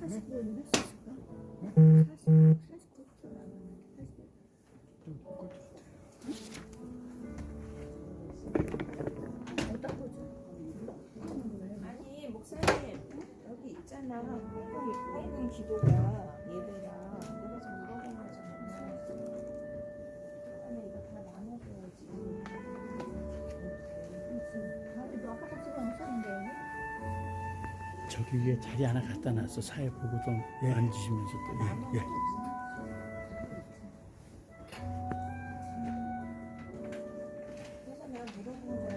아니 목사님 여기 있잖아. 밝은 기도가 예배랑 내가 좀 물어본 거잖아. 그다음에 이거 다 나눠줘야지. 너 아까 같이 가셨는데. 저기 위에 자리 하나 갖다 놨어. 사회 보고 좀 앉으시면서 또. 예. 그래서 내가 물어본 거야.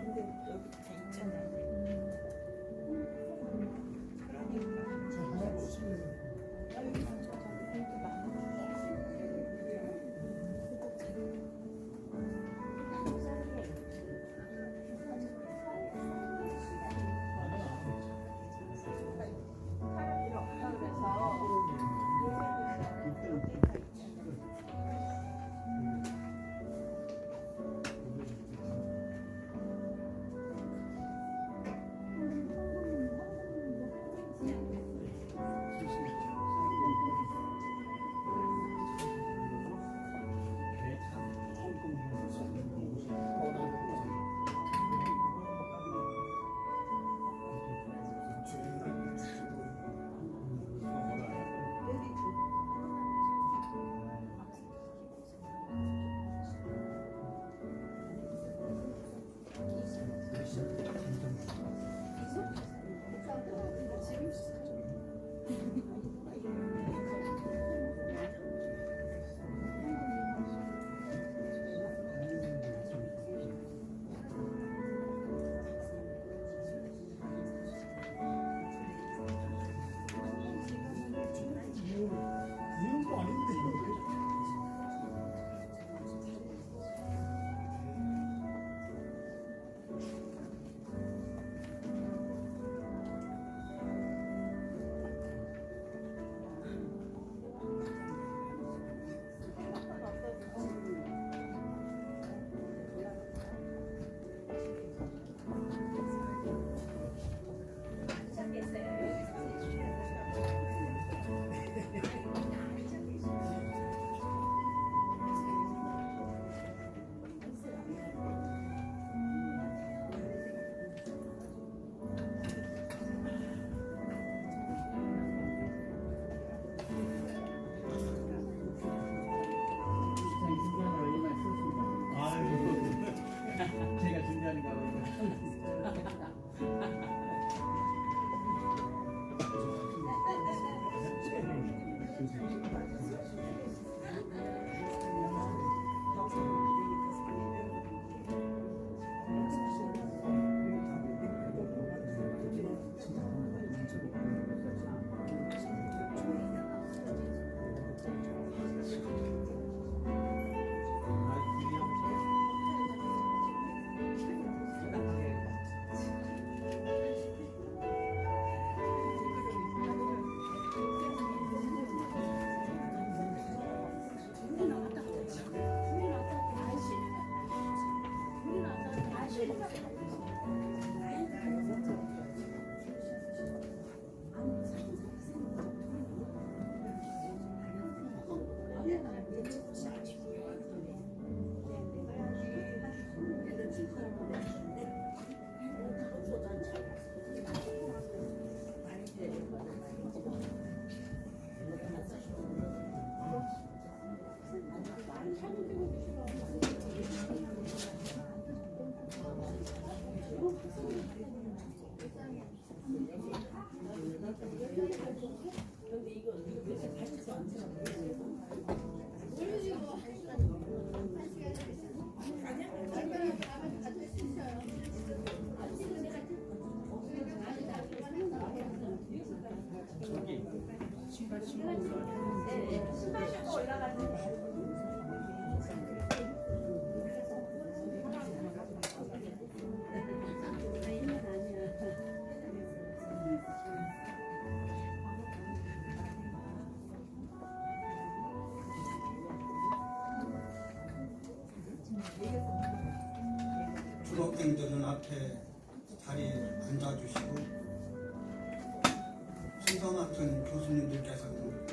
예배는 근데 여기 다 있잖아. 제가 준비하니까 신발 신고 올라가는 졸업생들은 앞에 자리에 앉아주시고 순서 맡은 교수님들께서는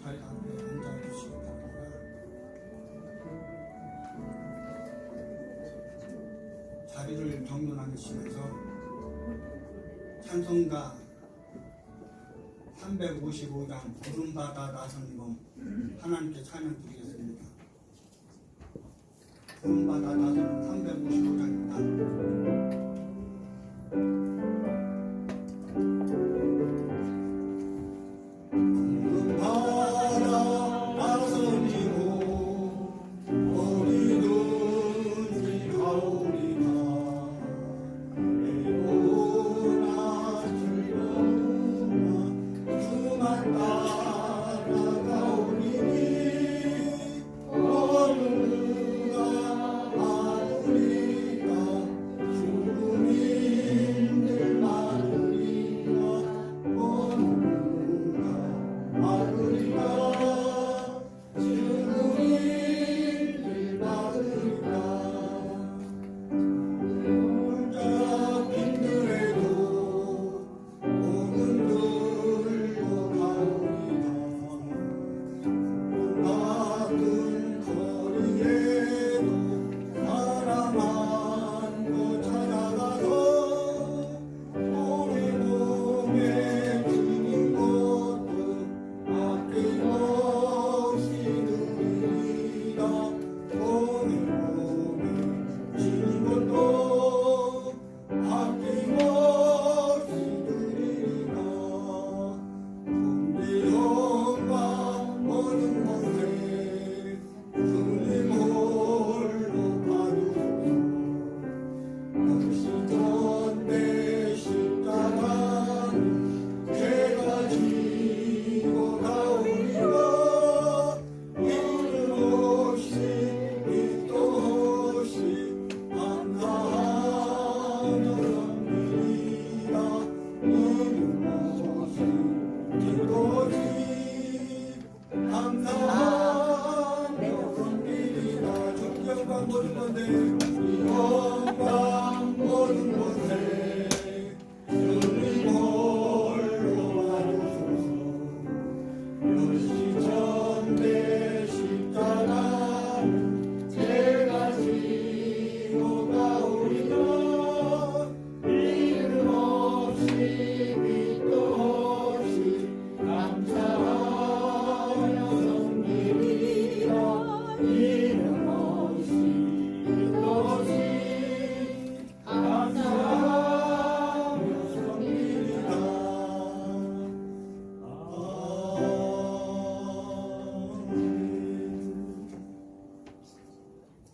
자리 앞에 앉아주시기 바랍니다. 자리를 정돈하시면서 찬송가 355장 구름바다 나선검 하나님께 찬양 드리겠습니다. 구름바다 나선검 355장입니다.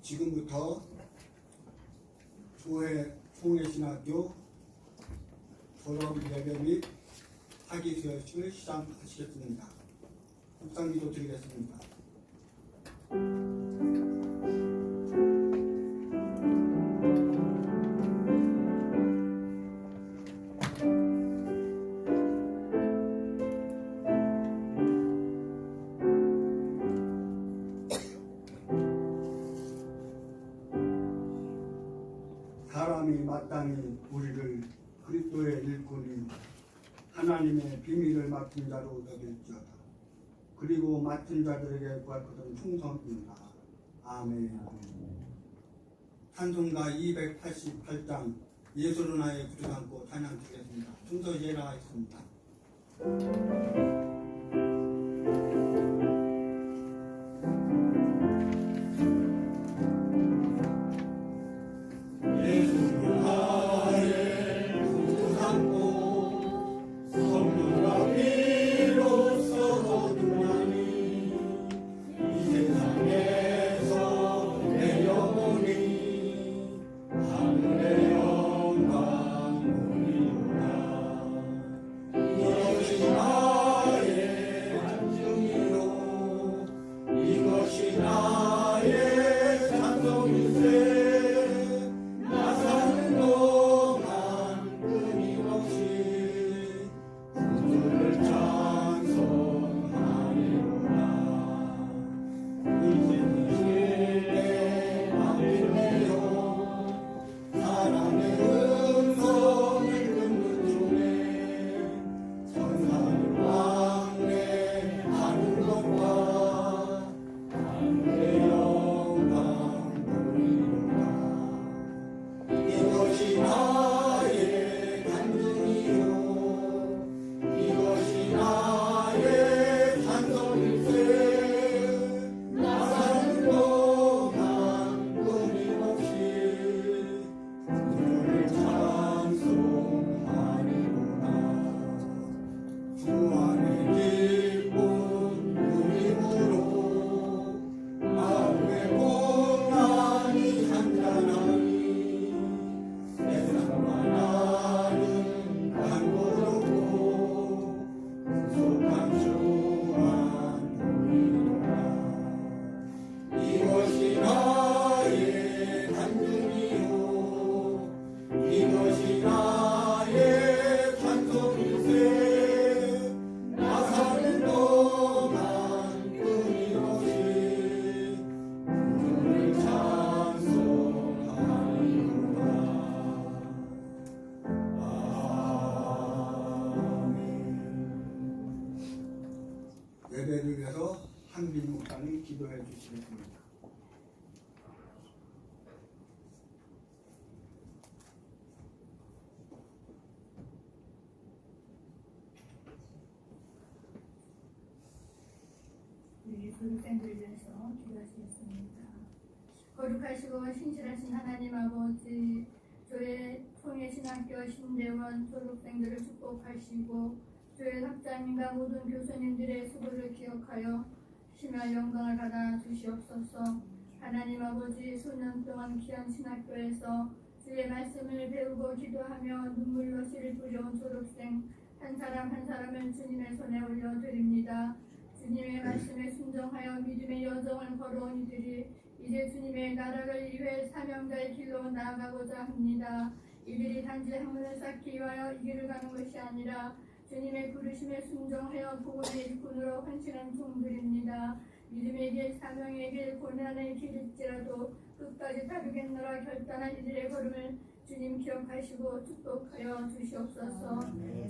지금부터 교회 송해신학교 졸업 예배 및 학위 수여식을 시작하시겠습니다. 묵상기도 드리겠습니다. 사람이 마땅히 우리를 그리스도의 일꾼이 하나님의 비밀을 맡은 자로 여길지어다. 그리고 맡은 자들에게 구할 것은 충성입니다. 아멘. 찬송가 288장 예수로 나의 구주 삼고 찬양 드리겠습니다. 순서 예라 있습니다. 하늘의 영광 우리로다. 졸업생들을 위해서 기도하시겠습니다. 거룩하시고 신실하신 하나님 아버지, 교회 통해신학교 신대원 졸업생들을 축복하시고 교회 학장님과 모든 교수님들의 수고를 기억하여 심야 영광을 받아 주시옵소서. 하나님 아버지, 수년 동안 귀한 신학교에서 주의 말씀을 배우고 기도하며 눈물로 씨를 뿌려온 졸업생 한 사람 한 사람을 주님의 손에 올려드립니다. 주님의 말씀에 순종하여 믿음의 여정을 걸어온 이들이 이제 주님의 나라를 위해 사명자의 길로 나아가고자 합니다. 이들이 단지 학문을 쌓기 위하여 이 길을 가는 것이 아니라 주님의 부르심에 순종하여 복음의 일꾼으로 헌신한 종들입니다. 믿음의 길, 사명의 길, 고난의 길일지라도 끝까지 따르겠노라 결단한 이들의 걸음을 주님 기억하시고 축복하여 주시옵소서.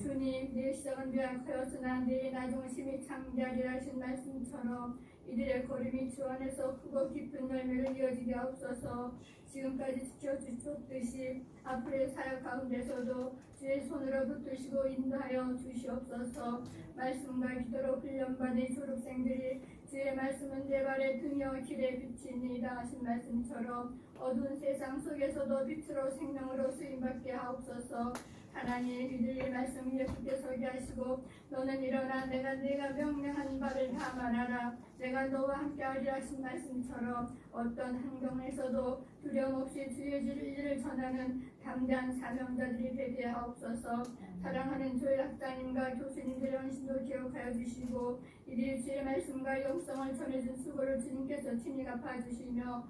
주님, 내 시작은 미약하였으나 내 나중심이 창대하리라 하신 말씀처럼 이들의 걸음이 주 안에서 크고 깊은 열매를 이어지게 하옵소서. 지금까지 지켜주셨듯이 앞으로의 사역 가운데서도 주의 손으로 붙드시고 인도하여 주시옵소서. 말씀과 기도로 훈련받은 졸업생들이 주의 말씀은 내 발의 등이여 길의 빛이니이다 하신 말씀처럼 어두운 세상 속에서도 빛으로 생명으로 쓰임받게 하옵소서. 하나님, 이들의 말씀 위에 굳게 서게 하시고 너는 일어나 내가 명령한 바를 다 말하라. 내가 너와 함께하리라 하신 말씀처럼 어떤 환경에서도 두려움 없이 주의 진리를 전하는 담대한 사명자들이 되게 하옵소서. 사랑하는 교회 학장님과 교수님들의 헌신도 기억하여 주시고 이들이 주의 말씀과 영성을 전해준 수고를 주님께서 친히 갚아주시며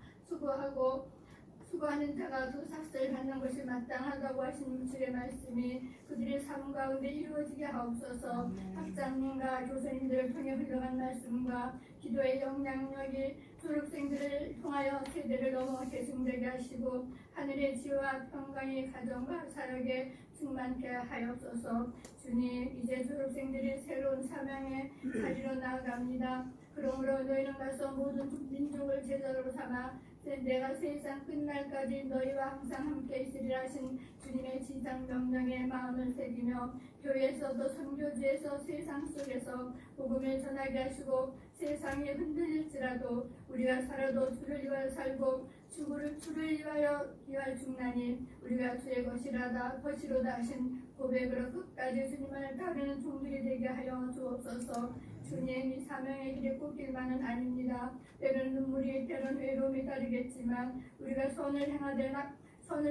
수고하는 자가 그 삭슬 받는 것이 마땅하다고 하신 주의 말씀이 그들의 삶 가운데 이루어지게 하옵소서. 학장님과 교수님들을 통해 흘러간 말씀과 기도의 영향력이 졸업생들을 통하여 세대를 넘어 계승되게 하시고 하늘의 지혜와 평강이 가정과 사역에 충만케 하옵소서. 주님, 이제 졸업생들이 새로운 사명의 자리로 나아갑니다. 그러므로 너희는 가서 모든 민족을 제자로 삼아 내가 세상 끝날까지 너희와 항상 함께 있으리라 하신 주님의 지상 명령에 마음을 새기며 교회에서도 선교지에서 세상 속에서 복음을 전하게 하시고 세상이 흔들릴지라도 우리가 살아도 주를 위하여 살고 주를 위하여 죽나니 우리가 주의 것이로다 하신 고백으로 끝까지 주님을 따르는 종들이 되게 하여 주옵소서. 주님, 이 사명의 길에 꽂길만은 아닙니다. 때로는 눈물이, 때로는 외로움이 따르겠지만 우리가 선을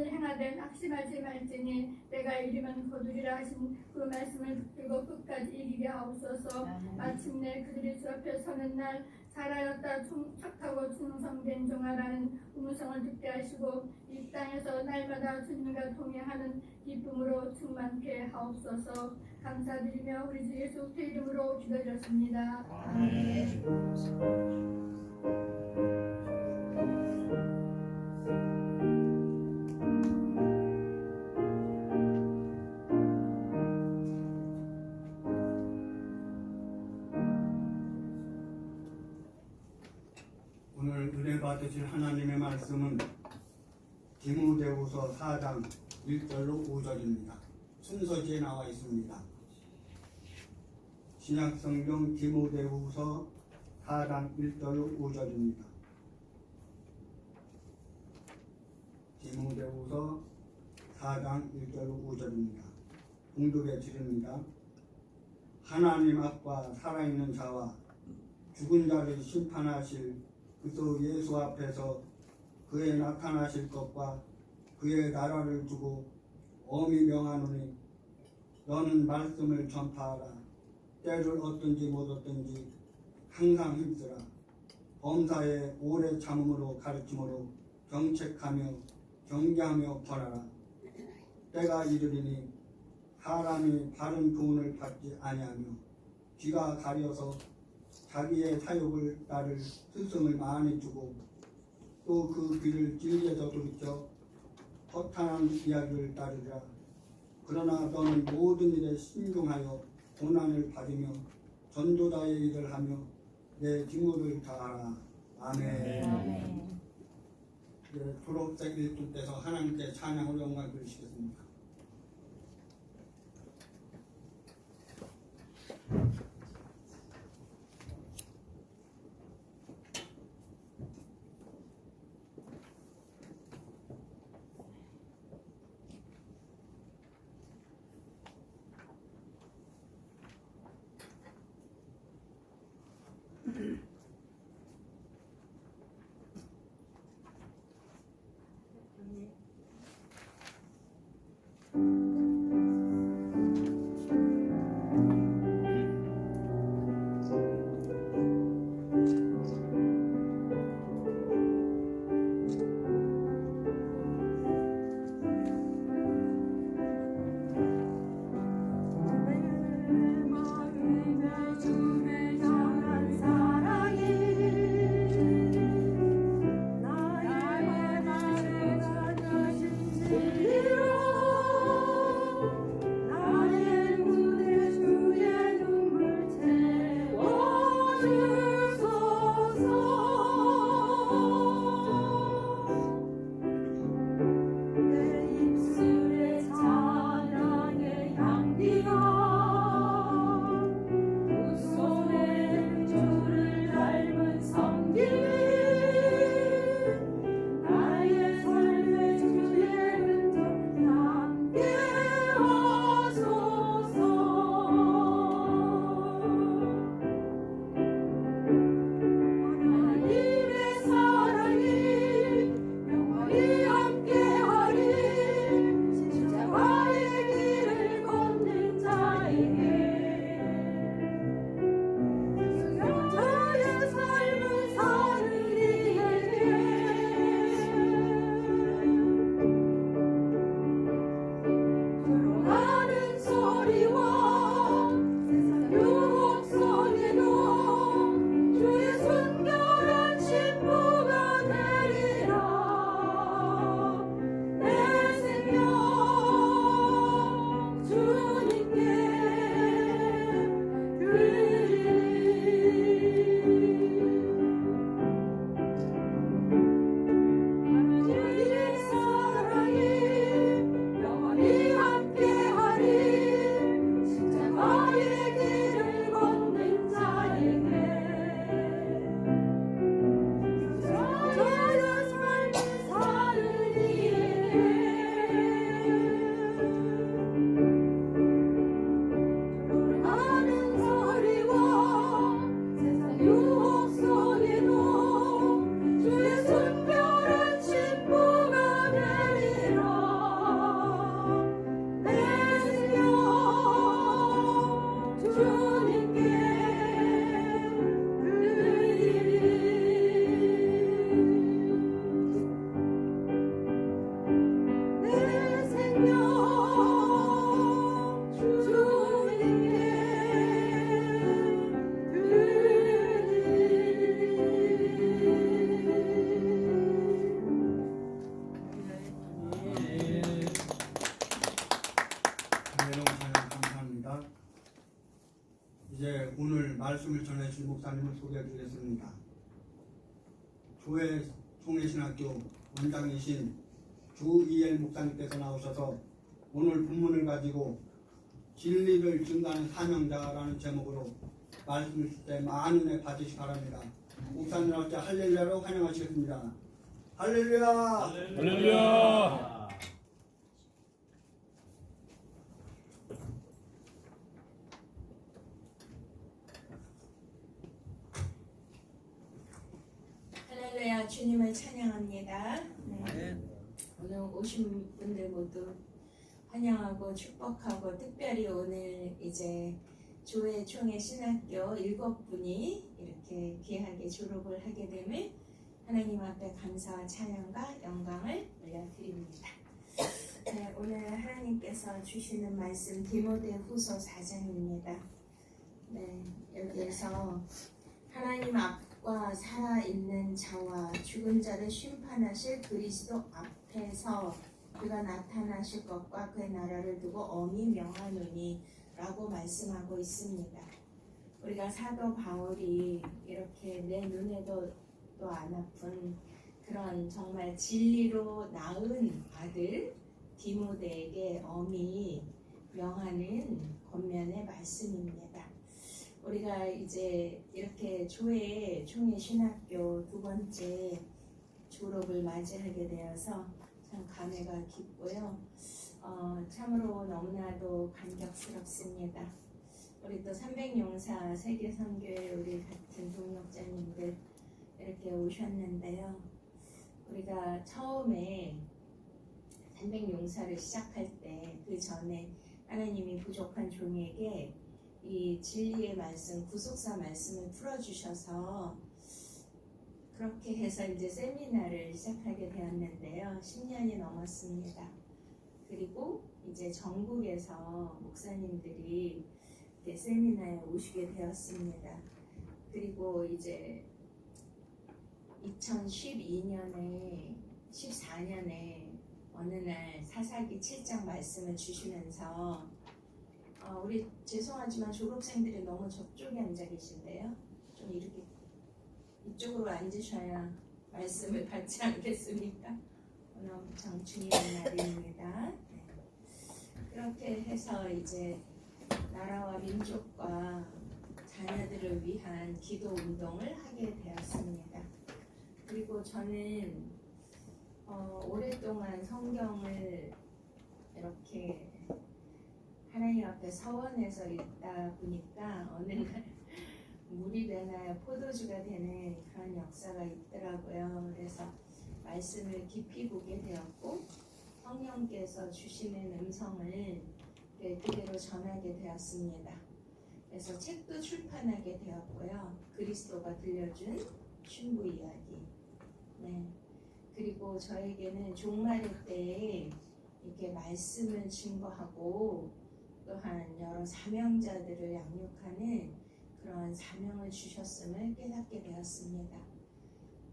행하되 낙심하지 말지니 내가 이르면 거두리라 하신 그 말씀을 붙들고 끝까지 이기게 하옵소서. 마침내 그들이 주 앞에 서는 날 잘하였다 착하고 충성된 종아라는 음성을 듣게 하시고 이 땅에서 날마다 주님과 동행하는 기쁨으로 충만케 하옵소서. 감사드리며 우리 주 예수 그리스도의 이름으로 기도드렸습니다. 아멘. 오늘 은혜 받으실 하나님의 말씀은 디모데후서 4장 1절로 5절입니다. 순서지에 나와 있습니다. 신약성경 디모데후서 4장 1절로 5절입니다. 디모데후서 4장 1절로 5절입니다. 공독에 드립니다. 하나님 앞과 살아있는 자와 죽은 자를 심판하실 그리스도 예수 앞에서 그의 나타나실 것과 그의 나라를 두고 엄히 명하노니 너는 말씀을 전파하라. 때를 얻든지 못 얻든지 항상 힘쓰라. 범사에 오래 참음으로 가르침으로 정책하며 경계하며 벌하라. 때가 이르리니 사람이 바른 교훈을 받지 아니하며 귀가 가려서 자기의 사욕을 따를 스승을 많이 주고 또 그 귀를 진리에서 돌이켜 허탄한 이야기를 따르리라. 그러나 너는 모든 일에 신중하여 고난을 받으며 전도자의 일을 하며 내 직무를 다하라. 아멘. 졸업생 일꾼 때서 하나님께 찬양으로 영광을 드리시겠습니다. 여러분 찬양 감사합니다. 이제 오늘 말씀을 전해주신 목사님을 소개해 드리겠습니다. 교회 총회신학교 원장이신 주이엘 목사님께서 나오셔서 오늘 본문을 가지고 진리를 증거하는 사명자라는 제목으로 말씀을 주실 때 많은 은혜 받으시기 바랍니다. 목사님 나올 때 할렐루야로 환영하시겠습니다. 할렐루야! 할렐루야. 할렐루야, 주님을 찬양합니다. 네. 오늘 오신 분들 모두 환영하고 축복하고, 특별히 오늘 이제 조회 총회 신학교 7분이 이렇게 귀하게 졸업을 하게 됨을 하나님 앞에 감사와 찬양과 영광을 올려드립니다. 네, 오늘 하나님께서 주시는 말씀 디모데후서 4장입니다. 네, 여기에서 하나님 앞과 살아있는 자와 죽은 자를 심판하실 그리스도 앞에서 그가 나타나실 것과 그의 나라를 두고 엄히 명하노니 라고 말씀하고 있습니다. 우리가 사도 바울이 이렇게 내 눈에도 또 안 아픈 그런 정말 진리로 낳은 아들 디모데에게 엄히 명하는 권면의 말씀입니다. 우리가 이제 이렇게 조회 총회 신학교 2번째 졸업을 맞이하게 되어서 참 감회가 깊고요. 참으로 너무나도 감격스럽습니다. 우리 또 300용사 세계선교회 우리 같은 동역자님들 이렇게 오셨는데요. 우리가 처음에 300용사를 시작할 때 그 전에 하나님이 부족한 종에게 이 진리의 말씀, 구속사 말씀을 풀어주셔서 그렇게 해서 이제 세미나를 시작하게 되었는데요. 10년이 넘었습니다. 그리고 이제 전국에서 목사님들이 세미나에 오시게 되었습니다. 그리고 이제 2012년에 14년에 어느 날 사사기 7장 말씀을 주시면서 우리 죄송하지만 졸업생들이 너무 저쪽에 앉아 계신데요. 좀 이렇게 이쪽으로 앉으셔야 말씀을 받지 않겠습니까? 오늘 엄청 중요한 날입니다. 네. 그렇게 해서 이제 나라와 민족과 자녀들을 위한 기도 운동을 하게 되었습니다. 그리고 저는 오랫동안 성경을 이렇게 하나님 앞에 서원해서 읽다 보니까 어느 날 물이 되나요 포도주가 되는 그런 역사가 있더라고요. 그래서 말씀을 깊이 보게 되었고 성령께서 주시는 음성을 그대로 전하게 되었습니다. 그래서 책도 출판하게 되었고요. 그리스도가 들려준 신부 이야기. 네. 그리고 저에게는 종말의 때에 이렇게 말씀을 증거하고 또한 여러 사명자들을 양육하는 그런 사명을 주셨음을 깨닫게 되었습니다.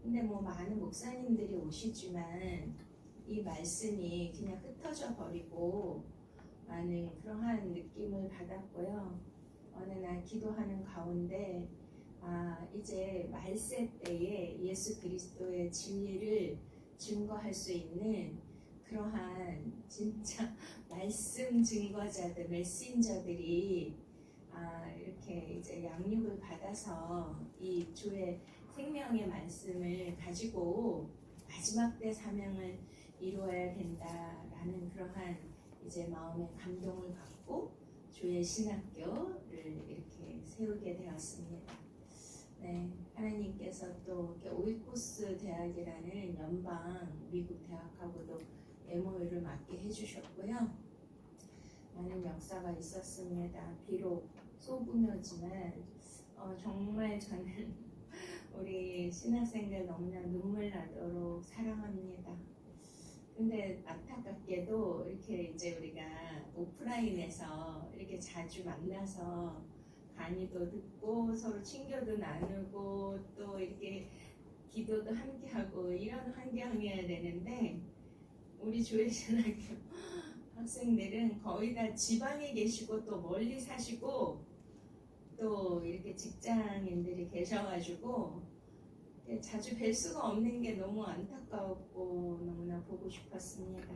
근데 많은 목사님들이 오시지만 이 말씀이 그냥 흩어져 버리고 많은 그러한 느낌을 받았고요. 어느 날 기도하는 가운데 이제 말세 때에 예수 그리스도의 진리를 증거할 수 있는 그러한 진짜 말씀 증거자들, 메신저들이 이렇게 이제 양육을 받아서 이 주의 생명의 말씀을 가지고 마지막 때 사명을 이루어야 된다라는 그러한 이제 마음의 감동을 받고 주의 신학교를 이렇게 세우게 되었습니다. 네, 하나님께서 또 오이코스 대학이라는 연방 미국 대학하고도 MOU를 맡게 해주셨고요. 많은 역사가 있었습니다. 비록 소규모지만 정말 저는 우리 신학생들 너무나 눈물 나도록 사랑합니다. 근데 안타깝게도 이렇게 이제 우리가 오프라인에서 이렇게 자주 만나서 강의도 듣고 서로 친교도 나누고 또 이렇게 기도도 함께 하고 이런 환경이어야 되는데 우리 조회신학교 학생들은 거의 다 지방에 계시고 또 멀리 사시고 또 이렇게 직장인들이 계셔가지고 자주 뵐 수가 없는 게 너무 안타까웠고 너무나 보고 싶었습니다.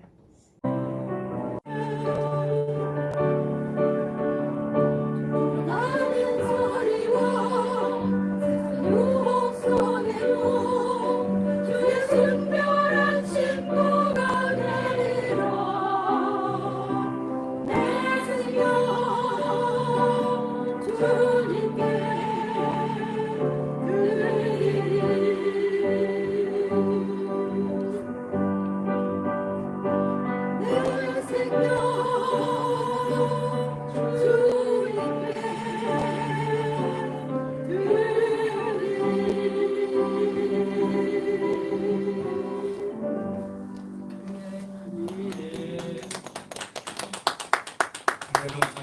나는 소리와 유혹 속에도 주의 순별한 친구가 되리라. 내 생명 주님께 드리리. 내 생명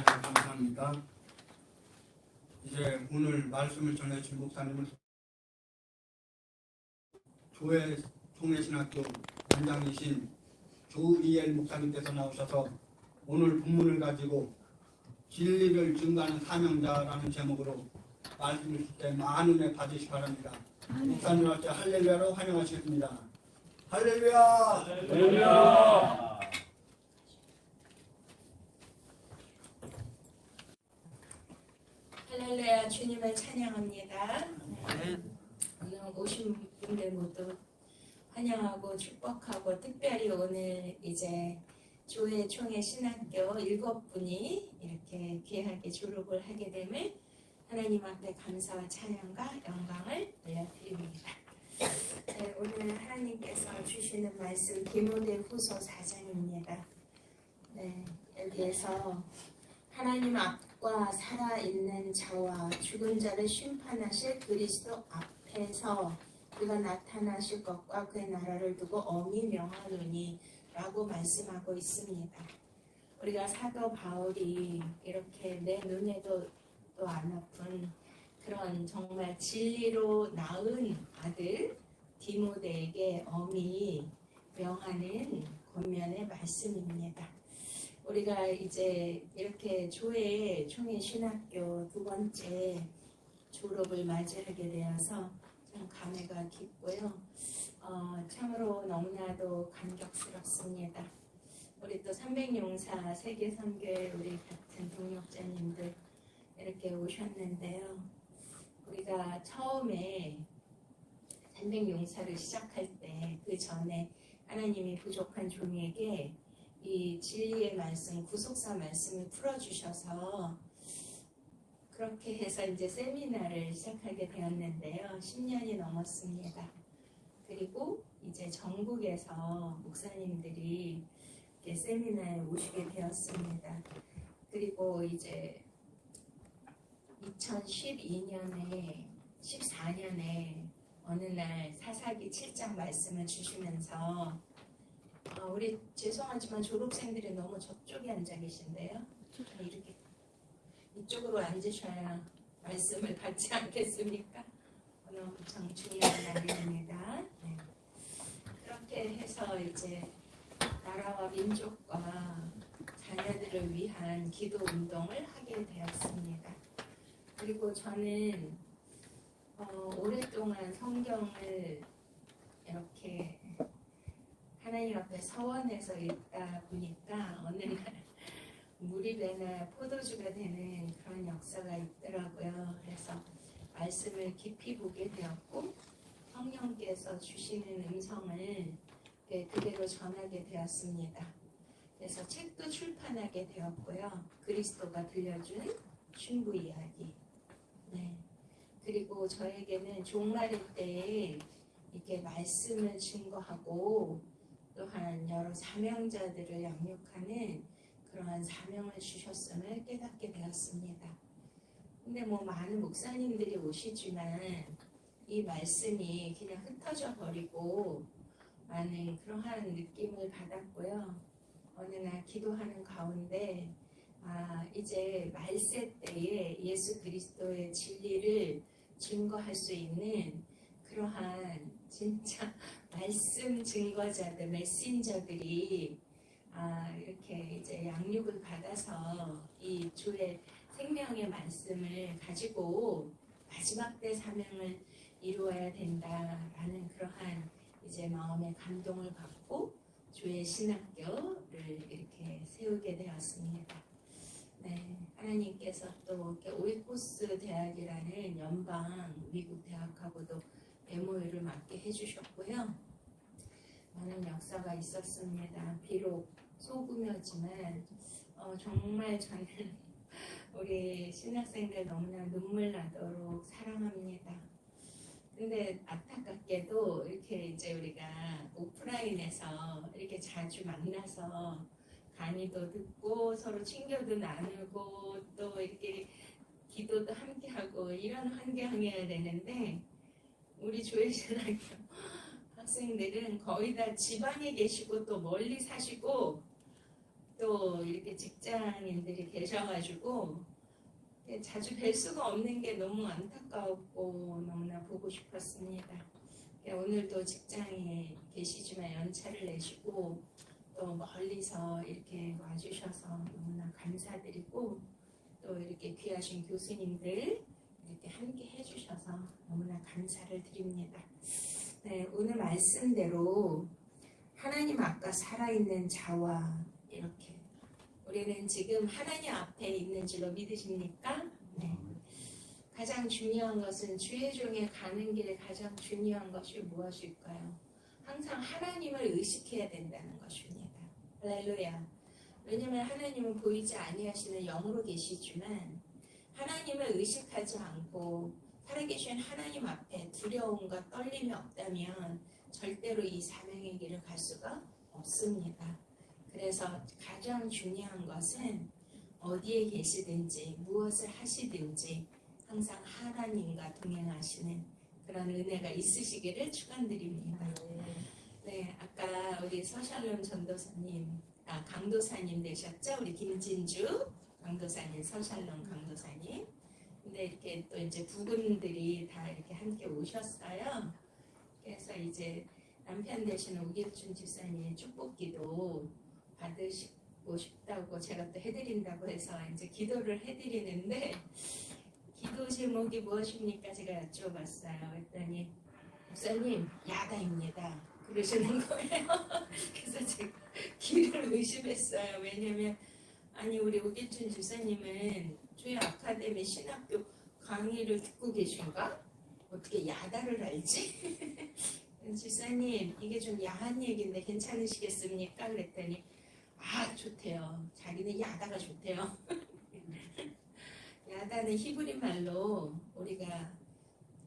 감사합니다. 이제 오늘 말씀을 전해주신 목사님은 교회 총회신학교 원장이신 조이엘 목사님께서 나오셔서 오늘 본문을 가지고 진리를 증거하는 사명자라는 제목으로 말씀을 주실 때 많은 은혜 받으시기 바랍니다. 목사님한테 할렐루야로 환영하시겠습니다. 할렐루야! 할렐루야. 할렐루야 주님을 찬양합니다. 오늘 오신 분들 모두 환영하고 축복하고 특별히 오늘 이제 조회 총회 신학교 7분이 이렇게 귀하게 졸업을 하게 됨을 하나님 앞에 감사와 찬양과 영광을 올려드립니다. 네, 오늘 하나님께서 주시는 말씀 디모데후서 4장입니다. 네, 여기에서 하나님 앞과 살아있는 자와 죽은 자를 심판하실 그리스도 앞에서 그가 나타나실 것과 그의 나라를 두고 엄히 명하노니 라고 말씀하고 있습니다. 우리가 사도 바울이 이렇게 내 눈에도 또 안 아픈 그런 정말 진리로 낳은 아들 디모데에게 엄히 명하는 권면의 말씀입니다. 우리가 이제 이렇게 조회 총회 신학교 2번째 졸업을 맞이하게 되어서 참 감회가 깊고요. 참으로 너무나도 감격스럽습니다. 우리 또 300용사 세계선교회 우리 같은 동역자님들 이렇게 오셨는데요. 우리가 처음에 300용사를 시작할 때 그 전에 하나님이 부족한 종에게 이 진리의 말씀, 구속사 말씀을 풀어주셔서 그렇게 해서 이제 세미나를 시작하게 되었는데요. 10년이 넘었습니다. 그리고 이제 전국에서 목사님들이 이렇게 세미나에 오시게 되었습니다. 그리고 이제 2012년에 14년에 어느 날 사사기 7장 말씀을 주시면서 우리 죄송하지만 졸업생들이 너무 저쪽에 앉아 계신데요. 이렇게 이쪽으로 앉으셔야 말씀을 받지 않겠습니까? 오늘 엄청 중요한 날입니다. 네. 그렇게 해서 이제 나라와 민족과 자녀들을 위한 기도 운동을 하게 되었습니다. 그리고 저는 오랫동안 성경을 이렇게 하나님 앞에 서원해서 읽다 보니까 어느 날 물이 배나 포도주가 되는 그런 역사가 있더라고요. 그래서 말씀을 깊이 보게 되었고 성령께서 주시는 음성을 그대로 전하게 되었습니다. 그래서 책도 출판하게 되었고요. 그리스도가 들려준 신부 이야기. 네. 그리고 저에게는 종말의 때에 이렇게 말씀을 증거하고 또한 여러 사명자들을 양육하는 그러한 사명을 주셨음을 깨닫게 되었습니다. 근데 많은 목사님들이 오시지만 이 말씀이 그냥 흩어져 버리고 많은 그러한 느낌을 받았고요. 어느 날 기도하는 가운데 이제 말세 때에 예수 그리스도의 진리를 증거할 수 있는 그러한 진짜 말씀 증거자들, 메신저들이 이렇게 이제 양육을 받아서 이 주의 생명의 말씀을 가지고 마지막 때 사명을 이루어야 된다라는 그러한 이제 마음의 감동을 받고 주의 신학교를 이렇게 세우게 되었습니다. 네, 하나님께서 또 이렇게 오이코스 대학이라는 연방 미국 대학하고도 MOU를 맡게 해주셨고요. 많은 역사가 있었습니다. 비록 소규모지만 정말 저는 우리 신학생들 너무나 눈물 나도록 사랑합니다. 근데 안타깝게도 이렇게 이제 우리가 오프라인에서 이렇게 자주 만나서 강의도 듣고 서로 친교도 나누고 또 이렇게 기도도 함께 하고 이런 환경이어야 되는데 우리 조회신학교 학생들은 거의 다 지방에 계시고 또 멀리 사시고 또 이렇게 직장인들이 계셔가지고 자주 뵐 수가 없는 게 너무 안타까웠고 너무나 보고 싶었습니다. 오늘도 직장에 계시지만 연차를 내시고 또 멀리서 이렇게 와주셔서 너무나 감사드리고 또 이렇게 귀하신 교수님들 이렇게 함께 해주셔서 너무나 감사를 드립니다. 네, 오늘 말씀대로 하나님 앞과 살아있는 자와 이렇게 우리는 지금 하나님 앞에 있는 줄로 믿으십니까? 네. 가장 중요한 것은 주의 종에 가는 길에 가장 중요한 것이 무엇일까요? 항상 하나님을 의식해야 된다는 것입니다. 할렐루야. 왜냐하면 하나님은 보이지 아니하시는 영으로 계시지만 하나님을 의식하지 않고 살아계신 하나님 앞에 두려움과 떨림이 없다면 절대로 이 사명의 길을 갈 수가 없습니다. 그래서 가장 중요한 것은 어디에 계시든지 무엇을 하시든지 항상 하나님과 동행하시는 그런 은혜가 있으시기를 축원드립니다. 네, 아까 우리 서샬롬 전도사님, 강도사님 되셨죠? 우리 김진주 강도사님, 서샬롬 강도사님. 근데 이렇게 또 이제 두 분들이 다 이렇게 함께 오셨어요. 그래서 이제 남편 되시는 우길준 집사님의 축복기도 받으시고 싶다고 제가 또 해드린다고 해서 이제 기도를 해드리는데 기도 제목이 무엇입니까? 제가 여쭤봤어요. 그랬더니 목사님 야다입니다. 그러시는 거예요. 그래서 제가 길을 의심했어요. 왜냐면 아니 우리 우길준 집사님은 주의 아카데미 신학교 강의를 듣고 계신가? 어떻게 야다를 알지? 집사님 이게 좀 야한 얘기인데 괜찮으시겠습니까? 그랬더니 좋대요. 자기는 야다가 좋대요. 야다는 히브리 말로 우리가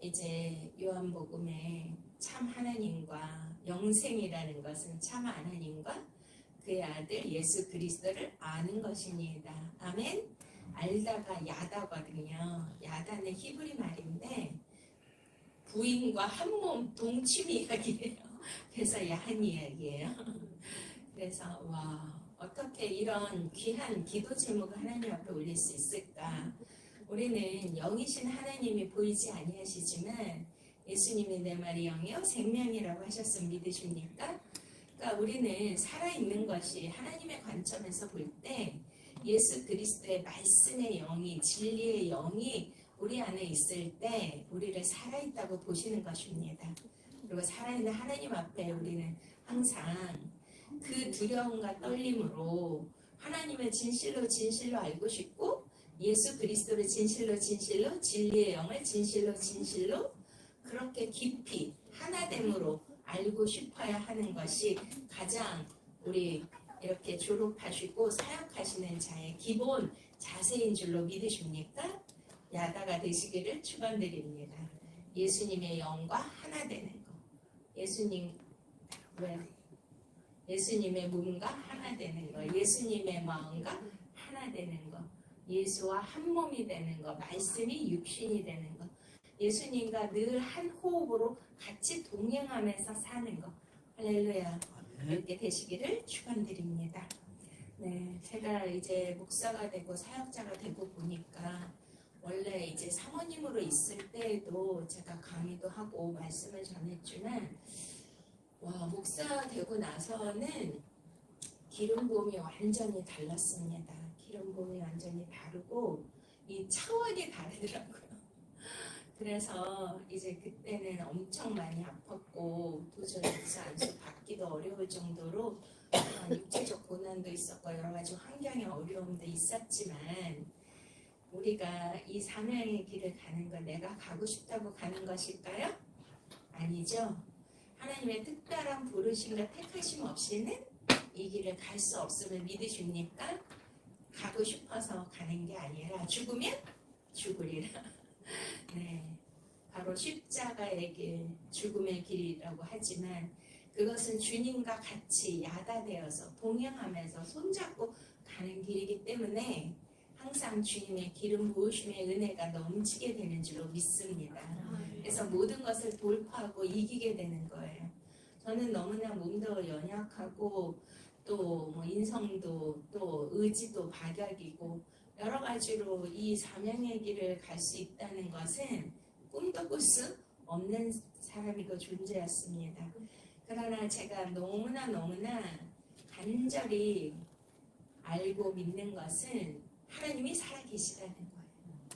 이제 요한복음에 참 하나님과 영생이라는 것은 참 하나님과 그의 아들 예수 그리스도를 아는 것입니다. 아멘. 알다가 야다거든요. 야다는 히브리 말인데 부인과 한 몸 동침 이야기예요. 그래서 야한 이야기예요. 그래서 어떻게 이런 귀한 기도 제목을 하나님 앞에 올릴 수 있을까? 우리는 영이신 하나님이 보이지 아니하시지만 예수님이 내 말이 영이요 생명이라고 하셨으면 믿으십니까? 그러니까 우리는 살아있는 것이 하나님의 관점에서 볼 때 예수 그리스도의 말씀의 영이 진리의 영이 우리 안에 있을 때 우리를 살아있다고 보시는 것입니다. 그리고 살아있는 하나님 앞에 우리는 항상 그 두려움과 떨림으로 하나님을 진실로 알고 싶고 예수 그리스도를 진실로 진리의 영을 진실로 그렇게 깊이 하나됨으로 알고 싶어야 하는 것이 가장 우리 이렇게 졸업하시고 사역하시는 자의 기본 자세인 줄로 믿으십니까? 야다가 되시기를 축원드립니다. 예수님의 영과 하나 되는 것. 예수님의 몸과 하나 되는 것. 예수님의 마음과 하나 되는 것. 예수와 한 몸이 되는 것. 말씀이 육신이 되는 것. 예수님과 늘 한 호흡으로 같이 동행하면서 사는 것. 할렐루야. 아멘. 이렇게 되시기를 축원드립니다. 네, 제가 이제 목사가 되고 사역자가 되고 보니까 원래 이제 사모님으로 있을 때에도 제가 강의도 하고 말씀을 전했지만 목사 되고 나서는 기름 부음이 완전히 달랐습니다. 기름 부음이 완전히 다르고 이 차원이 다르더라고요. 그래서 이제 그때는 엄청 많이 아팠고 도저히 목사 안수 받기도 어려울 정도로 육체적 고난도 있었고 여러 가지 환경의 어려움도 있었지만 우리가 이 사명의 길을 가는 건 내가 가고 싶다고 가는 것일까요? 아니죠. 하나님의 특별한 부르심과 택하심 없이는 이 길을 갈 수 없음을 믿으십니까? 가고 싶어서 가는 게 아니라 죽으면 죽으리라. 네, 바로 십자가의 길, 죽음의 길이라고 하지만 그것은 주님과 같이 야다되어서 동행하면서 손잡고 가는 길이기 때문에 항상 주님의 기름 부으심의 은혜가 넘치게 되는 줄로 믿습니다. 그래서 모든 것을 돌파하고 이기게 되는 거예요. 저는 너무나 몸도 연약하고 또 뭐 인성도 또 의지도 박약이고 여러 가지로 이 사명의 길을 갈 수 있다는 것은 꿈도 꿀 수 없는 사람이고 존재였습니다. 그러나 제가 너무나 간절히 알고 믿는 것은 하나님이 살아계시다는 거예요.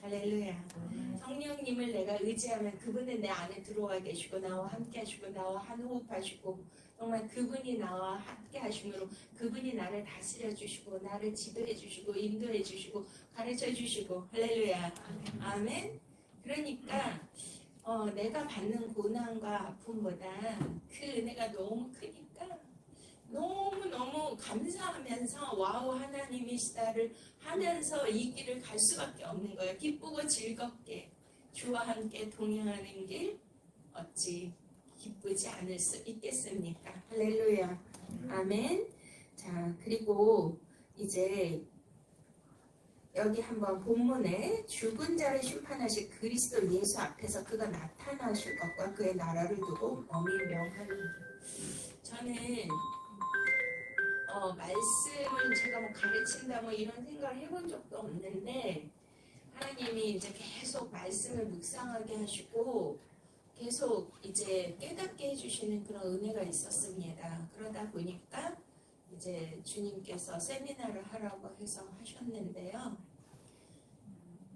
할렐루야. 성령님을 내가 의지하면 그분은 내 안에 들어와 계시고 나와 함께 하시고 나와 한 호흡하시고 정말 그분이 나와 함께 하심으로 그분이 나를 다스려 주시고 나를 지도해 주시고 인도해 주시고 가르쳐 주시고 할렐루야. 아멘. 그러니까 내가 받는 고난과 아픔보다 그 은혜가 너무 크니까 너무 감사하면서 와우 하나님이시다를 하면서 이 길을 갈 수밖에 없는 거예요. 기쁘고 즐겁게 주와 함께 동행하는 길 어찌 기쁘지 않을 수 있겠습니까? 할렐루야. 아멘. 자, 그리고 이제 여기 한번 본문에 죽은 자를 심판하실 그리스도 예수 앞에서 그가 나타나실 것과 그의 나라를 두고 엄히 명하니 저는 말씀을 제가 뭐 가르친다 뭐 이런 생각을 해본 적도 없는데 하나님이 이제 계속 말씀을 묵상하게 하시고 계속 이제 깨닫게 해주시는 그런 은혜가 있었습니다. 그러다 보니까 이제 주님께서 세미나를 하라고 해서 하셨는데요.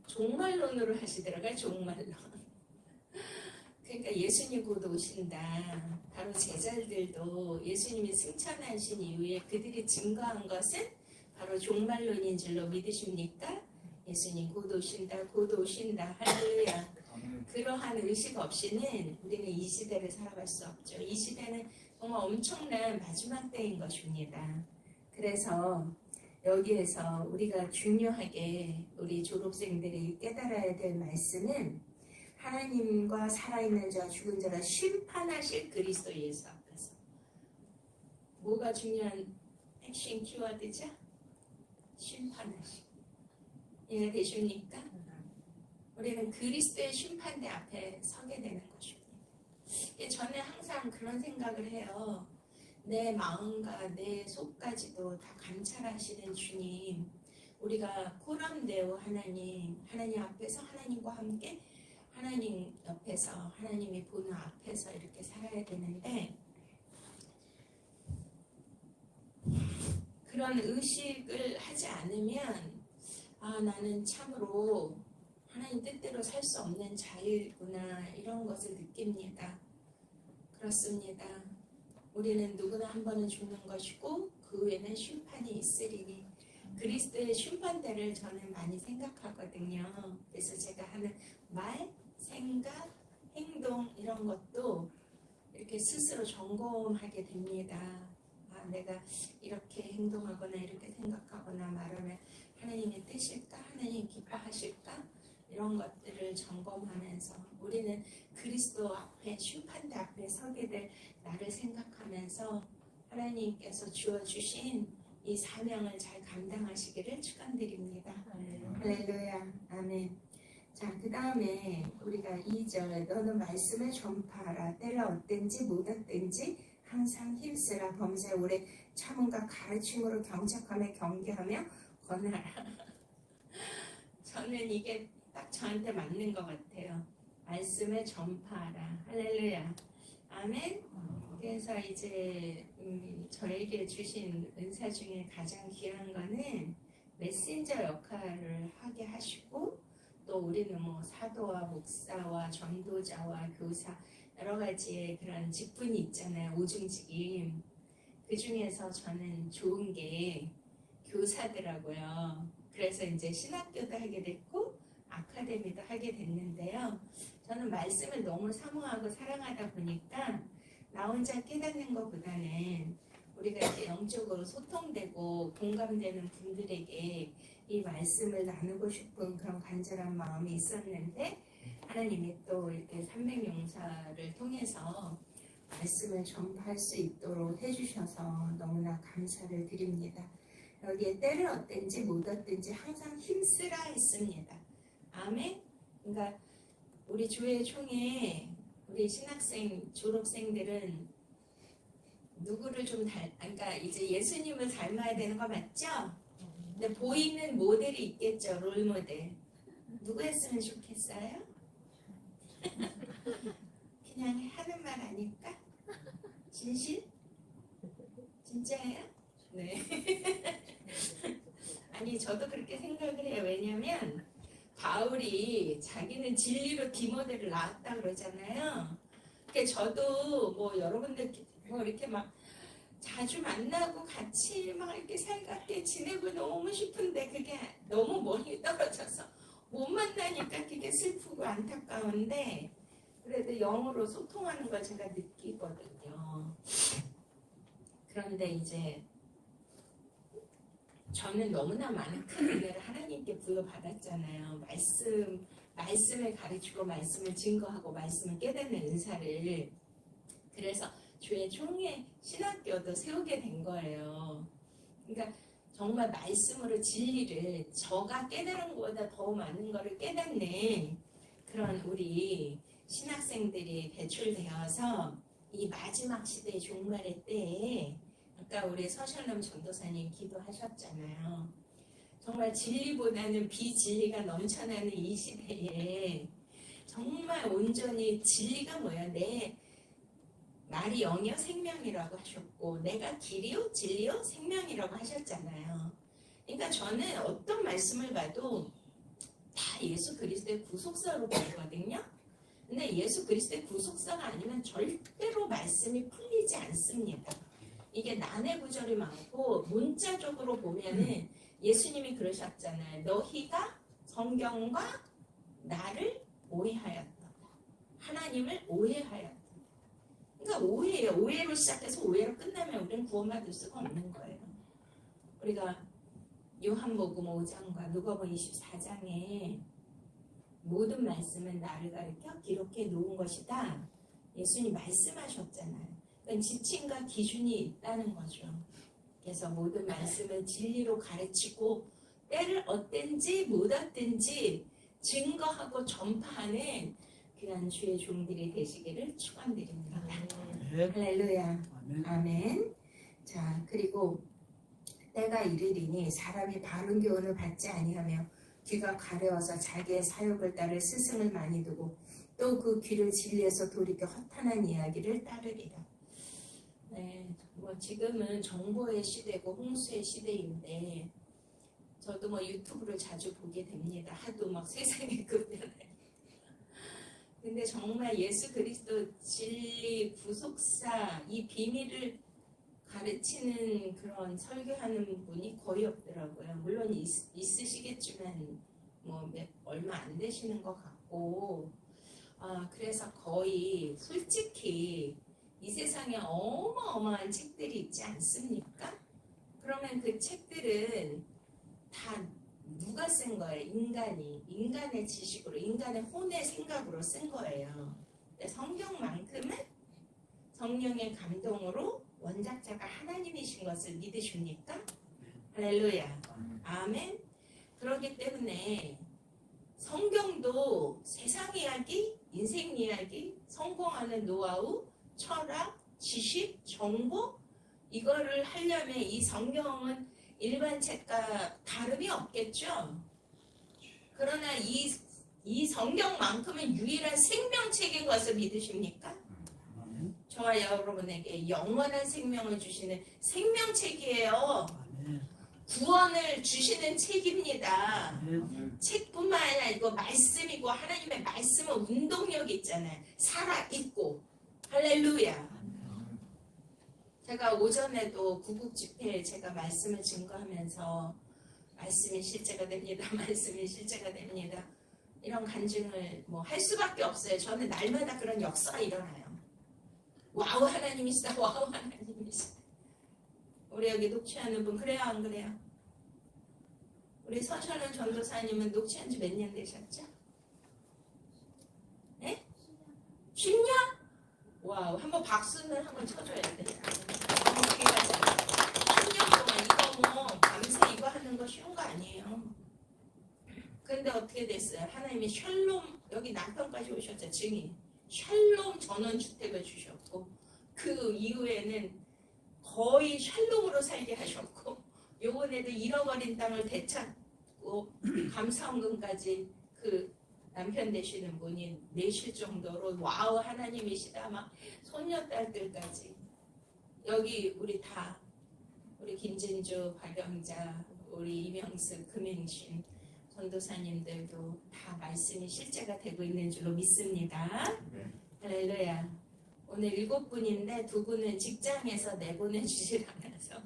종말론으로 하시더라고요. 종말론. 그러니까 예수님 곧 오신다. 바로 제자들도 예수님이 승천하신 이후에 그들이 증거한 것은 바로 종말론인 줄로 믿으십니까? 예수님 곧 오신다. 곧 오신다. 할렐루야. 그러한 의식 없이는 우리는 이 시대를 살아갈 수 없죠. 이 시대는 정말 엄청난 마지막 때인 것입니다. 그래서 여기에서 우리가 중요하게 우리 졸업생들이 깨달아야 될 말씀은 하나님과 살아있는 자와 죽은 자를 심판하실 그리스도 예수 앞에서 뭐가 중요한 핵심 키워드죠? 심판하실. 이해가 되십니까? 우리는 그리스도의 심판대 앞에 서게 되는 것입니다. 저는 항상 그런 생각을 해요. 내 마음과 내 속까지도 다 감찰하시는 주님, 우리가 코람데오 하나님 앞에서 하나님과 함께 하나님 옆에서 하나님이 보는 앞에서 이렇게 살아야 되는데 그런 의식을 하지 않으면 나는 참으로 하나님 뜻대로 살 수 없는 자유구나 이런 것을 느낍니다. 그렇습니다. 우리는 누구나 한 번은 죽는 것이고 그 후에는 심판이 있으리니 그리스도의 심판대를 저는 많이 생각하거든요. 그래서 제가 하는 말, 생각, 행동 이런 것도 이렇게 스스로 점검하게 됩니다. 내가 이렇게 행동하거나 이렇게 생각하거나 말하면 하나님의 뜻일까? 하나님 기뻐하실까? 이런 것들을 점검하면서 우리는 그리스도 앞에 심판대 앞에 서게 될 나를 생각하면서 하나님께서 주어주신 이 사명을 잘 감당하시기를 축원드립니다. 할렐루야. 아멘. 자, 그 다음에 우리가 2절 너는 말씀을 전파하라 때가 어땠는지 못 어땠는지 항상 힘쓰라. 범사에 오래 참음과 가르침으로 경착하며 경계하며 권하라. 저는 이게 딱 저한테 맞는 것 같아요. 말씀을 전파하라. 할렐루야. 아멘. 그래서 이제 저에게 주신 은사 중에 가장 귀한 거는 메신저 역할을 하게 하시고, 또 우리는 뭐 사도와 목사와 전도자와 교사 여러 가지의 그런 직분이 있잖아요. 오중직임. 그 중에서 저는 좋은 게 교사더라고요. 그래서 이제 신학교도 하게 됐고 아카데미도 하게 됐는데요. 저는 말씀을 너무 사모하고 사랑하다 보니까 나 혼자 깨닫는 것보다는 우리가 이제 영적으로 소통되고 공감되는 분들에게 이 말씀을 나누고 싶은 그런 간절한 마음이 있었는데, 하나님이 또 이렇게 300용사를 통해서 말씀을 전파할 수 있도록 해주셔서 너무나 감사를 드립니다. 여기에 때를 얻든지 못 얻든지 항상 힘쓰라 했습니다. 아멘. 그러니까 우리 교회 총회 우리 신학생 졸업생들은 누구를 좀 그러니까 이제 예수님을 닮아야 되는 거 맞죠? 근데 보이는 모델이 있겠죠. 롤모델. 누구 했으면 좋겠어요? 그냥 하는 말 아닐까? 진실? 진짜예요? 네. 아니 저도 그렇게 생각을 해요. 왜냐면 바울이 자기는 진리로 디모데를 낳았다 그러잖아요. 그러니까 저도 뭐 여러분들 뭐 이렇게 막 자주 만나고 같이 막 이렇게 살갑게 지내고 너무 싶은데 그게 너무 멀리 떨어져서 못 만나니까 그게 슬프고 안타까운데, 그래도 영어로 소통하는 걸 제가 느끼거든요. 그런데 이제 저는 너무나 많은 큰 은혜를 하나님께 부여받았잖아요. 말씀을 가르치고 말씀을 증거하고 말씀을 깨닫는 은사를. 그래서 교회 총회 신학교도 세우게 된 거예요. 그러니까 정말 말씀으로 진리를 저가 깨달은 것보다 더 많은 것을 깨닫는 그런 우리 신학생들이 배출되어서 이 마지막 시대의 종말의 때에, 아까 우리 서셜럼 전도사님 기도하셨잖아요. 정말 진리보다는 비진리가 넘쳐나는 이 시대에 정말 온전히 진리가 뭐야? 내 말이 영이요 생명이라고 하셨고 내가 길이요 진리요 생명이라고 하셨잖아요. 그러니까 저는 어떤 말씀을 봐도 다 예수 그리스도의 구속사로 보거든요. 근데 예수 그리스도의 구속사가 아니면 절대로 말씀이 풀리지 않습니다. 이게 난해 구절이 많고 문자적으로 보면은 예수님이 그러셨잖아요. 너희가 성경과 나를 오해하였다. 하나님을 오해하였다. 그러니까 오해예요. 오해로 시작해서 오해로 끝나면 우리는 구원받을 수가 없는 거예요. 우리가 요한복음 5장과 누가복음 24장에 모든 말씀은 나를 가르쳐 기록해 놓은 것이다. 예수님 말씀하셨잖아요. 그러니까 지침과 기준이 있다는 거죠. 그래서 모든 말씀은 진리로 가르치고 때를 얻든지 못 얻든지 증거하고 전파하는 그런 주의 종들이 되시기를 축원드립니다. 할렐루야. 아멘. 자, 그리고 때가 이르리니 사람이 바른 교훈을 받지 아니하며 귀가 가려워서 자기의 사욕을 따를 스승을 많이 두고 또 그 귀를 진리에서 돌이켜 허탄한 이야기를 따르리라. 네, 뭐 지금은 정보의 시대고 홍수의 시대인데 저도 뭐 유튜브를 자주 보게 됩니다. 하도 막 세상에 급변해. 근데 정말 예수 그리스도 진리 구속사 이 비밀을 가르치는 그런 설교하는 분이 거의 없더라고요. 물론 있으시겠지만 뭐 얼마 안 되시는 것 같고, 그래서 거의 솔직히 이 세상에 어마어마한 책들이 있지 않습니까? 그러면 그 책들은 다 누가 쓴 거예요? 인간의 지식으로, 인간의 혼의 생각으로 쓴 거예요. 근데 성경만큼은 성령의 감동으로 원작자가 하나님이신 것을 믿으십니까? 할렐루야. 아멘. 그렇기 때문에 성경도 세상 이야기, 인생 이야기, 성공하는 노하우, 철학, 지식, 정보 이거를 하려면 이 성경은 일반 책과 다름이 없겠죠. 그러나 이 성경만큼은 유일한 생명책인 것을 믿으십니까? 저와 여러분에게 영원한 생명을 주시는 생명책이에요. 구원을 주시는 책입니다. 책뿐만 아니라 이거 말씀이고 하나님의 말씀은 운동력이 있잖아요. 살아있고. 할렐루야. 제가 오전에도 구국 집회에 제가 말씀을 증거하면서 말씀이 실제가 됩니다. 말씀이 실제가 됩니다. 이런 간증을 뭐 할 수밖에 없어요. 저는 날마다 그런 역사가 일어나요. 와우 하나님이시다. 와우 하나님이시다. 우리 여기 녹취하는 분 그래요 안 그래요? 우리 서천은 전도사님은 녹취한 지 몇 년 되셨죠? 네? 10년? 와우 한번 박수는 한번 쳐줘야 돼. 10년 동안 이거 뭐 밤새 이거 하는 거 쉬운 거 아니에요. 근데 어떻게 됐어요? 하나님이 샬롬 여기 남편까지 오셨죠. 증인 샬롬 전원주택을 주셨고 그 이후에는 거의 샬롬으로 살게 하셨고 요번에도 잃어버린 땅을 되찾고 감사원금까지 그 남편 되시는 분이 내실 정도로 와우 하나님이시다. 막 손녀딸들까지 여기 우리 다 우리 김진주 박영자 우리 이명숙 금행신 전도사님들도 다 말씀이 실제가 되고 있는 줄로 믿습니다. 할렐루야. 오늘 7분인데 2분은 직장에서 내보내주질 않아서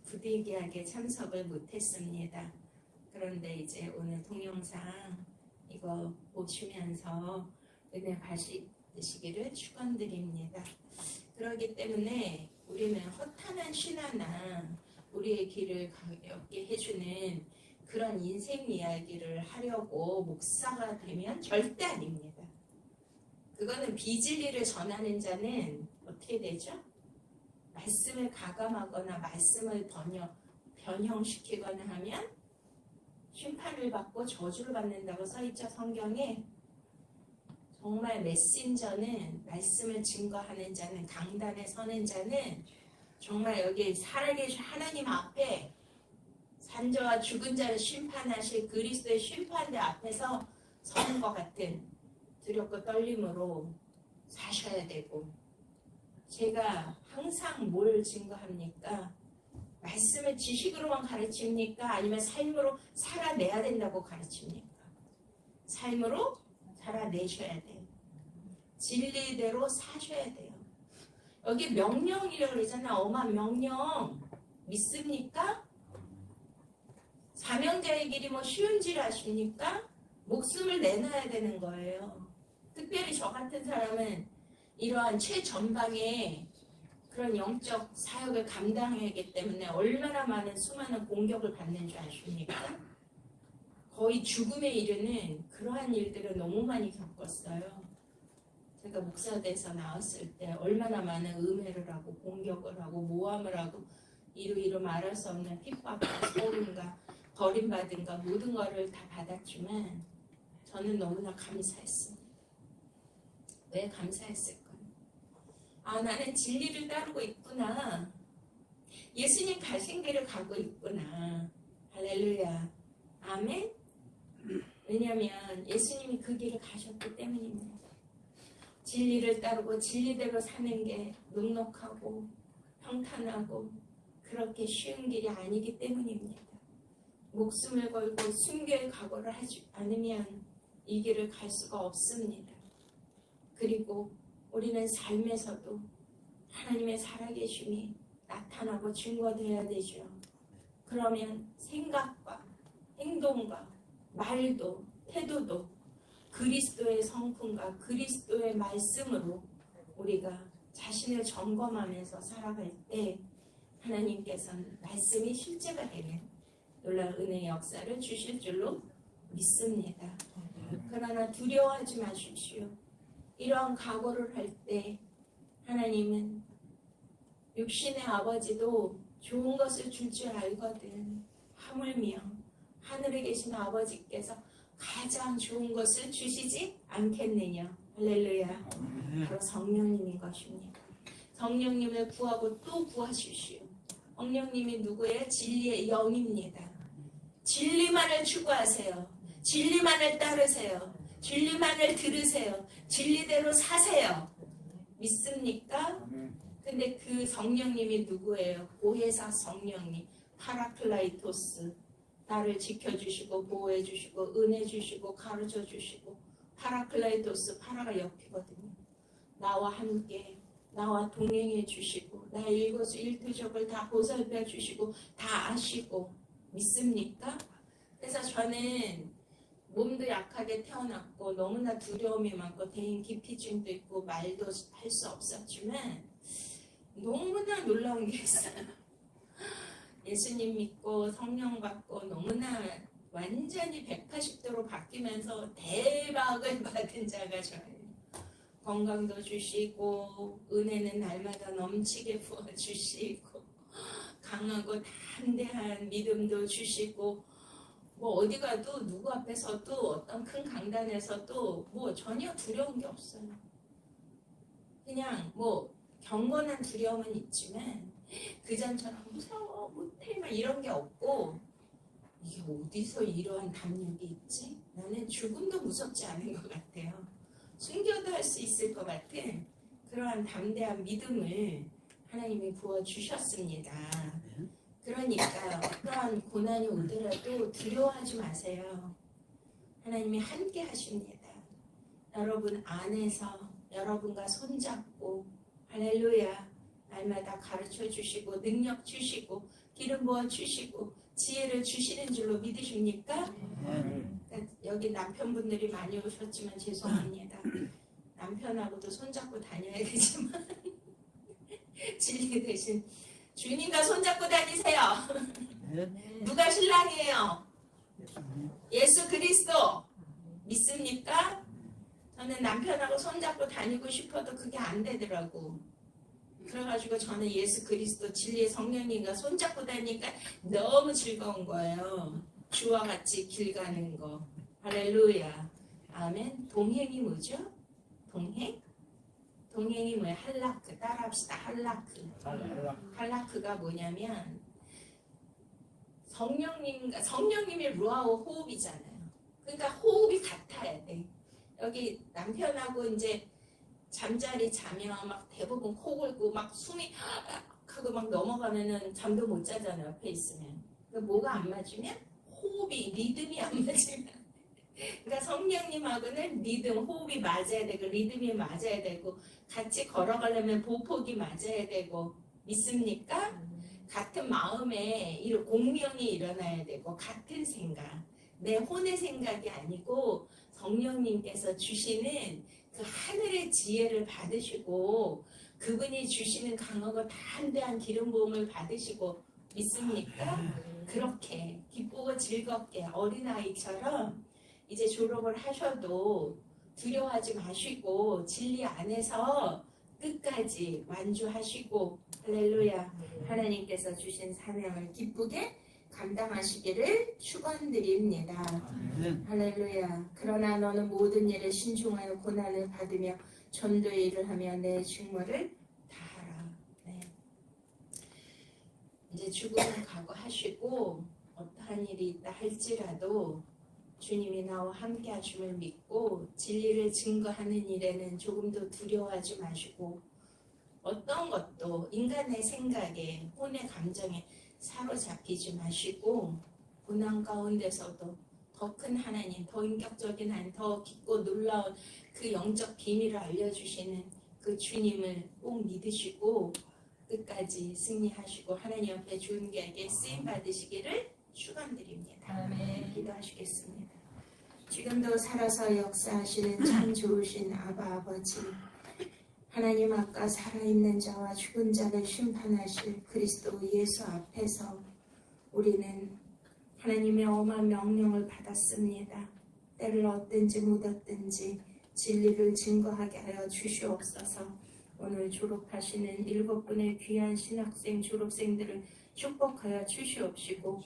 부득이하게 참석을 못했습니다. 그런데 이제 오늘 동영상 이거 보시면서 은혜 받으시기를 축원드립니다. 그렇기 때문에 우리는 허탄한 신화나 우리의 길을 가볍게 해주는 그런 인생 이야기를 하려고 목사가 되면 절대 아닙니다. 그거는 비진리를 전하는 자는 어떻게 되죠? 말씀을 가감하거나 말씀을 변형시키거나 하면 심판을 받고 저주를 받는다고 써있죠 성경에. 정말 메신저는 말씀을 증거하는 자는 강단에 서는 자는 정말 여기 살아계신 하나님 앞에 산자와 죽은 자를 심판하실 그리스도의 심판대 앞에서 서는 것 같은 두렵고 떨림으로 사셔야 되고 제가 항상 뭘 증거합니까? 말씀을 지식으로만 가르칩니까? 아니면 삶으로 살아내야 된다고 가르칩니까? 삶으로 살아내셔야 돼요. 진리대로 사셔야 돼요. 여기 명령이라고 그러잖아. 엄한 명령 믿습니까? 사명자의 길이 뭐 쉬운 줄 아십니까? 목숨을 내놔야 되는 거예요. 특별히 저 같은 사람은 이러한 최전방에 그런 영적 사역을 감당해야 하기 때문에 얼마나 많은 수많은 공격을 받는 줄 아십니까? 거의 죽음에 이르는 그러한 일들을 너무 많이 겪었어요. 제가 목사 돼서 나왔을 때 얼마나 많은 음해를 하고 공격을 하고 모함을 하고 이루 말할 수 없는 핍박과 소름과 버림받은가 모든 것을 다 받았지만 저는 너무나 감사했습니다. 왜 감사했을까요? 아 나는 진리를 따르고 있구나. 예수님 가신 길을 가고 있구나. 할렐루야. 아멘. 왜냐하면 예수님이 그 길을 가셨기 때문입니다. 진리를 따르고 진리대로 사는 게 녹록하고 평탄하고 그렇게 쉬운 길이 아니기 때문입니다. 목숨을 걸고 순교의 각오를 하지 않으면 이 길을 갈 수가 없습니다. 그리고 우리는 삶에서도 하나님의 살아계심이 나타나고 증거되어야 되죠. 그러면 생각과 행동과 말도 태도도 그리스도의 성품과 그리스도의 말씀으로 우리가 자신을 점검하면서 살아갈 때 하나님께서는 말씀이 실제가 되는 놀라운 은혜의 역사를 주실 줄로 믿습니다. 그러나 두려워하지 마십시오. 이러한 각오를 할 때 하나님은 육신의 아버지도 좋은 것을 줄 줄 알거든. 하물며 하늘에 계신 아버지께서 가장 좋은 것을 주시지 않겠느냐. 할렐루야. 바로 성령님인 것입니다. 성령님을 구하고 또 구하십시오. 성령님이 누구예요? 진리의 영입니다. 진리만을 추구하세요. 진리만을 따르세요. 진리만을 들으세요. 진리대로 사세요. 믿습니까? 근데 그 성령님이 누구예요? 보혜사 성령님, 파라클라이토스. 나를 지켜주시고 보호해주시고 은혜 주시고 가르쳐주시고. 파라클라이토스, 파라가 옆이거든요. 나와 함께 나와 동행해 주시고 나의 일거수일투족을 다 보살펴 주시고 다 아시고. 믿습니까? 그래서 저는 몸도 약하게 태어났고 너무나 두려움이 많고 대인 기피증도 있고 말도 할 수 없었지만 너무나 놀라운 게 있어요. 예수님 믿고 성령 받고 너무나 완전히 180도로 바뀌면서 대박을 받은 자가 저예요. 건강도 주시고 은혜는 날마다 넘치게 부어주시고 강하고 담대한 믿음도 주시고 뭐 어디 가도 누구 앞에서도 어떤 큰 강단에서도 뭐 전혀 두려운 게 없어요. 그냥 뭐 경건한 두려움은 있지만 그전처럼 무서워 못해 막 이런 게 없고 이게 어디서 이러한 담력이 있지? 나는 죽음도 무섭지 않은 것 같아요. 순교도 할 수 있을 것 같은 그러한 담대한 믿음을 하나님이 부어주셨습니다. 그러니까 어떠한 고난이 오더라도 두려워하지 마세요. 하나님이 함께 하십니다. 여러분 안에서 여러분과 손잡고 할렐루야 날마다 가르쳐 주시고 능력 주시고 기름 부어 주시고 지혜를 주시는 줄로 믿으십니까? 그러니까 여기 남편분들이 많이 오셨지만 죄송합니다. 남편하고도 손잡고 다녀야 되지만 진리 대신 주님과 손잡고 다니세요. 누가 신랑이에요? 예수 그리스도. 믿습니까? 저는 남편하고 손잡고 다니고 싶어도 그게 안 되더라고. 그래가지고 저는 예수 그리스도 진리의 성령님과 손잡고 다니니까 너무 즐거운 거예요. 주와 같이 길 가는 거. 할렐루야. 아멘. 동행이 뭐죠? 동행? 동행이 뭐예요? 할라크. 따라합시다. 할라크. 할라크가 뭐냐면 성령님이 루아오 호흡이잖아요. 그러니까 호흡이 같아야 돼. 여기 남편하고 이제 잠자리 자면 막 대부분 코 골고 막 숨이 하고 막 넘어가면은 잠도 못 자잖아요. 옆에 있으면. 그러니까 뭐가 안 맞으면 호흡이 리듬이 안 맞으면 그러니까 성령님하고는 리듬 호흡이 맞아야 되고 리듬이 맞아야 되고 같이 걸어가려면 보폭이 맞아야 되고 믿습니까? 같은 마음에 공명이 일어나야 되고 같은 생각 내 혼의 생각이 아니고 성령님께서 주시는 그 하늘의 지혜를 받으시고 그분이 주시는 강하고 담대한 기름 부음을 받으시고 믿습니까? 그렇게 기쁘고 즐겁게 어린아이처럼 이제 졸업을 하셔도 두려워하지 마시고 진리 안에서 끝까지 완주하시고 할렐루야 하나님께서 주신 사명을 기쁘게 감당하시기를 축원드립니다. 할렐루야. 그러나 너는 모든 일에 신중하여 고난을 받으며 전도의 일을 하며 내 직무를 다하라. 네. 이제 죽음을 각오하시고 어떠한 일이 있다 할지라도 주님이 나와 함께 하심을 믿고 진리를 증거하는 일에는 조금도 두려워하지 마시고 어떤 것도 인간의 생각에 혼의 감정에 사로잡히지 마시고 고난 가운데서도 더 큰 하나님, 더 인격적인 하나님, 더 깊고 놀라운 그 영적 비밀을 알려주시는 그 주님을 꼭 믿으시고 끝까지 승리하시고 하나님 옆에 주님께 쓰임 받으시기를 축원드립니다. 아멘. 기도하시겠습니다. 지금도 살아서 역사하시는 참 좋으신 아버지 하나님 아까 살아있는 자와 죽은 자를 심판하실 그리스도 예수 앞에서 우리는 하나님의 엄한 명령을 받았습니다. 때를 얻든지 못 얻든지 진리를 증거하게 하여 주시옵소서. 오늘 졸업하시는 7분의 귀한 신학생 졸업생들을 축복하여 주시옵시고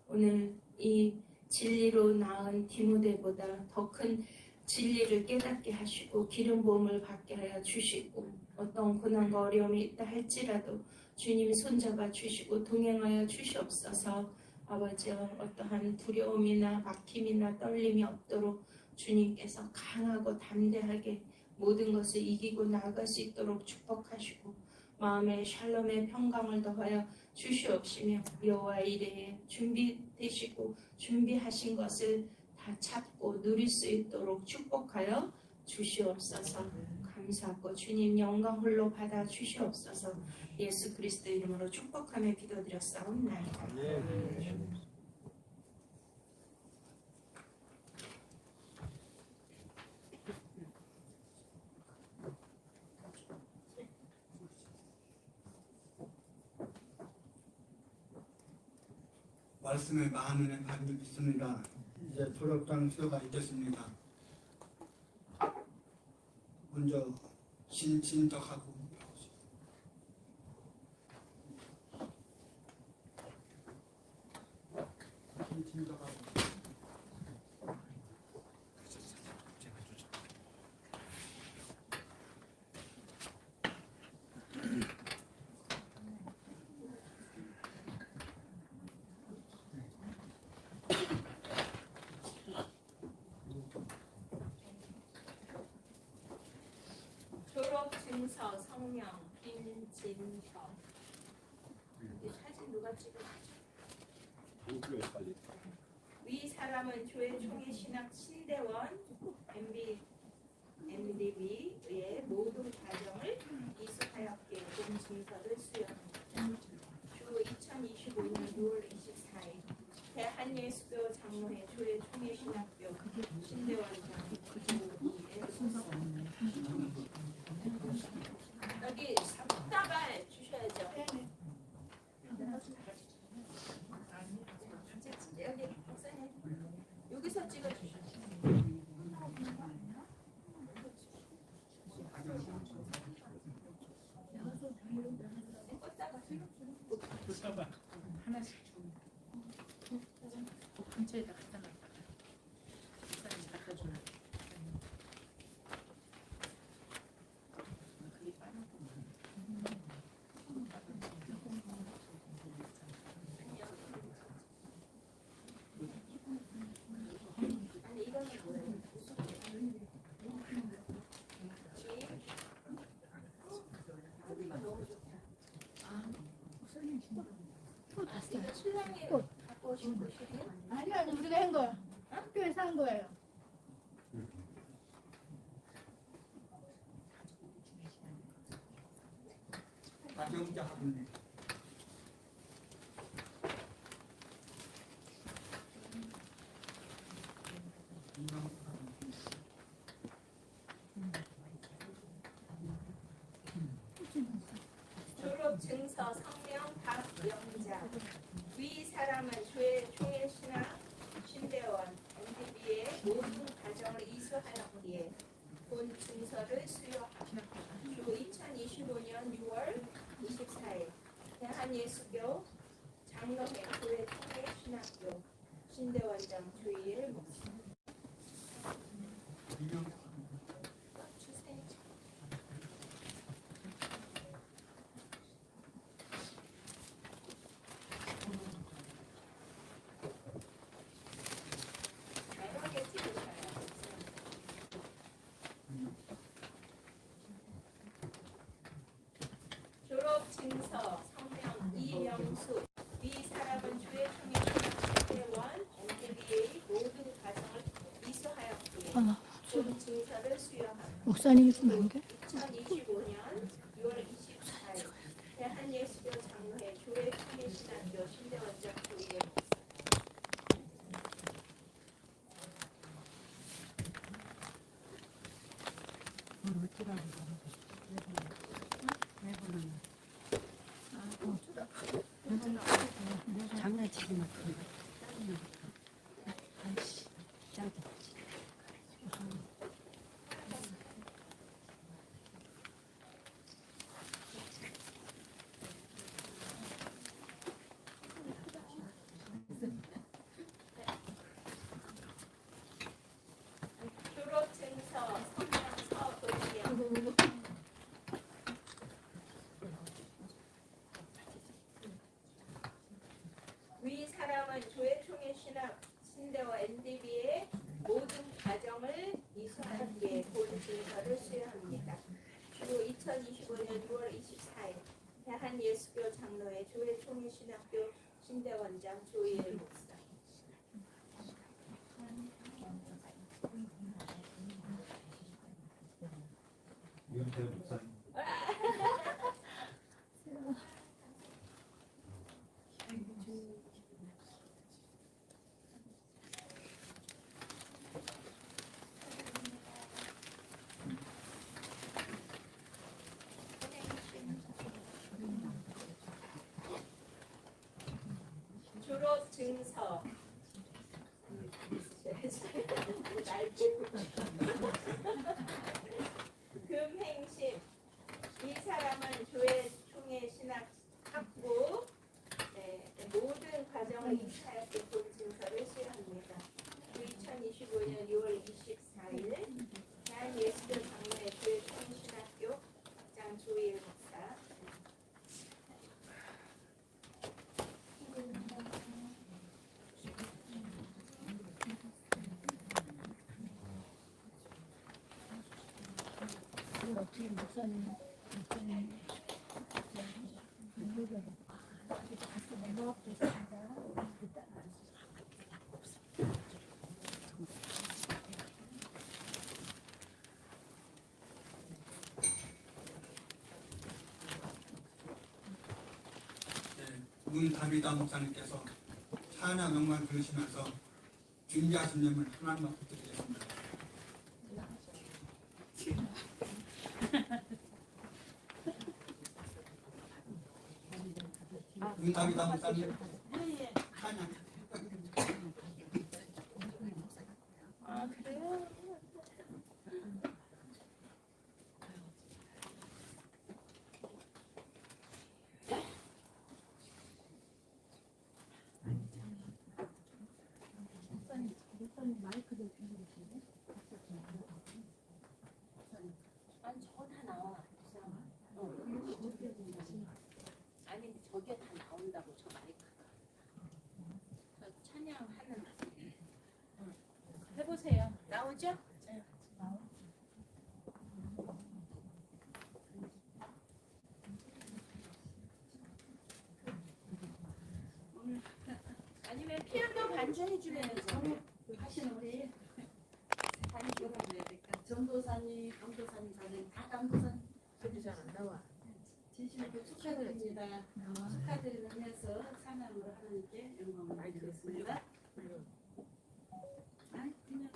오늘 이 진리로 낳은 디모데보다 더 큰 진리를 깨닫게 하시고 기름 부음을 받게 하여 주시고 어떤 고난과 어려움이 있다 할지라도 주님 손잡아 주시고 동행하여 주시옵소서. 아버지 어떠한 두려움이나 막힘이나 떨림이 없도록 주님께서 강하고 담대하게 모든 것을 이기고 나아갈 수 있도록 축복하시고 마음의 샬롬의 평강을 더하여 주시옵시며 여호와 이레에 준비되시고 준비하신 것을 다 찾고 누릴 수 있도록 축복하여 주시옵소서. 감사하고 주님 영광 홀로 받아 주시옵소서. 예수 그리스도 이름으로 축복하며 기도드렸사옵나이다. 말씀에 많은 은혜 받고 있습니다. 이제 졸업장 수여가 있겠습니다. 먼저 신덕하고 신덕하고 졸업 증서 성명 김진서. 이 사진 누가 찍었지? 위 사람은 교회 총회 신학 신대원 MDB의 모든 과정을 이수하였기에 본 증서를 수여합니다. 주 2025년 6월 24일 대한예수교 장로회 교회 총회 신학교 신대원장 여기 삽다발 주셔야죠. 여기 목사님 여기서 찍어주셔. 꽃다발 하나씩 근처에다 갖다 놔. 목사님 갖다 줘. 그게 빨갛구나. 아니 이거는 뭐예요? 이거 신랑이 갖고 오신 것이에요? 아니 우리가 한 거야. 학교에서 한 거예요. 가정자분네 졸업 증서 성명 박영자. 위 사람은 교회 총회 신학 신대원 MDB의 모든 과정을 이수하였기에 본 증서를 수여합니다. 주 2025년 6월 24일 대한예수교 장로회 교회 총회 신학교 신대원장 주일 목사. 주세요. 여러 개 찍으셔요. 졸업 증서 성명 이명수. 위 사람은 교회 총회 신학대원 MDB의 모든 과정을 이수하였기에 본 증서를 수여합니다. 목사님이 좀 안 돼? 2025년 6월 24일 대한예수교 장로회 교회 총회 신학교 신대원장 교회 장난치지 마. 아이씨, 짱. 졸업 증서 성명 서도리영 신대원 NDB의 모든 과정을 이수하기 위해 본 증서를 수여합니다. 그리고 2025년 6월 24일 대한예수교 장로회 교회 총회신학교 신대원장 조희일 목사. 이현태 목사님. 졸업 증서. 금행심. 이 사람은 교회 총회 신학 학부 모든 과정을 이사하였고 본 증서를 수여합니다. 2025년 6월 24일 대한예수교 장로회 교회 총회 신학교 학장 조희일 목사. 어떻게 목사님 문다비다 목사님께서 찬양 영광 들으시면서 준비하신 점을 하나만 부탁드리겠습니다. 문다비다 목사님 찬양. 아 그래요? 아니 저거 다 나와. 아니 저게 다 나온다고 저 마이크가. 저 찬양하는 해보세요. 나오죠? 네. 아니면 피아노 반주해주면서 하시는 우리 전도사님, 강도사님, 사장님 다 강도사님 소리 잘안 나와. 진심으로 축하드립니다. 축하드리면서 찬양으로 하나님께 영광을 드리겠습니다. 아니 그냥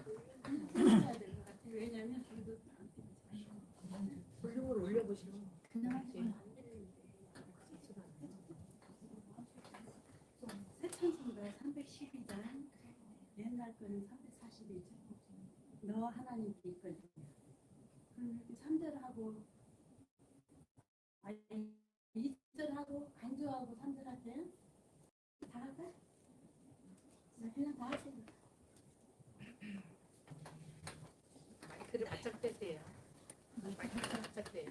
해야 될 것 같아요. 왜냐하면 저희도 볼륨을 올려보시면 그냥 하지. 새 찬송가 312장 옛날 거는 342장 너 하나님께 있거든요. 그럼 이렇게 3절 하고 2절 하고 간주하고 3절 할 때는 다 할까? 그냥 다 하세요. 마이크를 바짝 떼세요. 마이크를 바짝 떼요.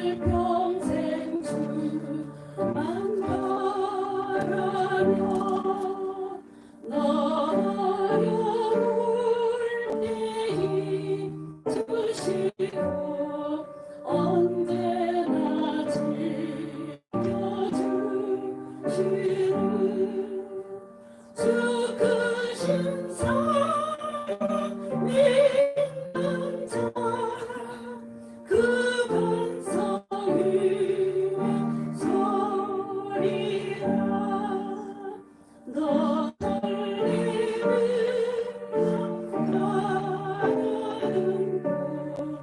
일평생 주만 바라며 나를 올 때에 주시고 언제나 지켜주시는 주 크신 사랑 믿는 자 그 반석 위에 서리라 너 떨림을 가는 곳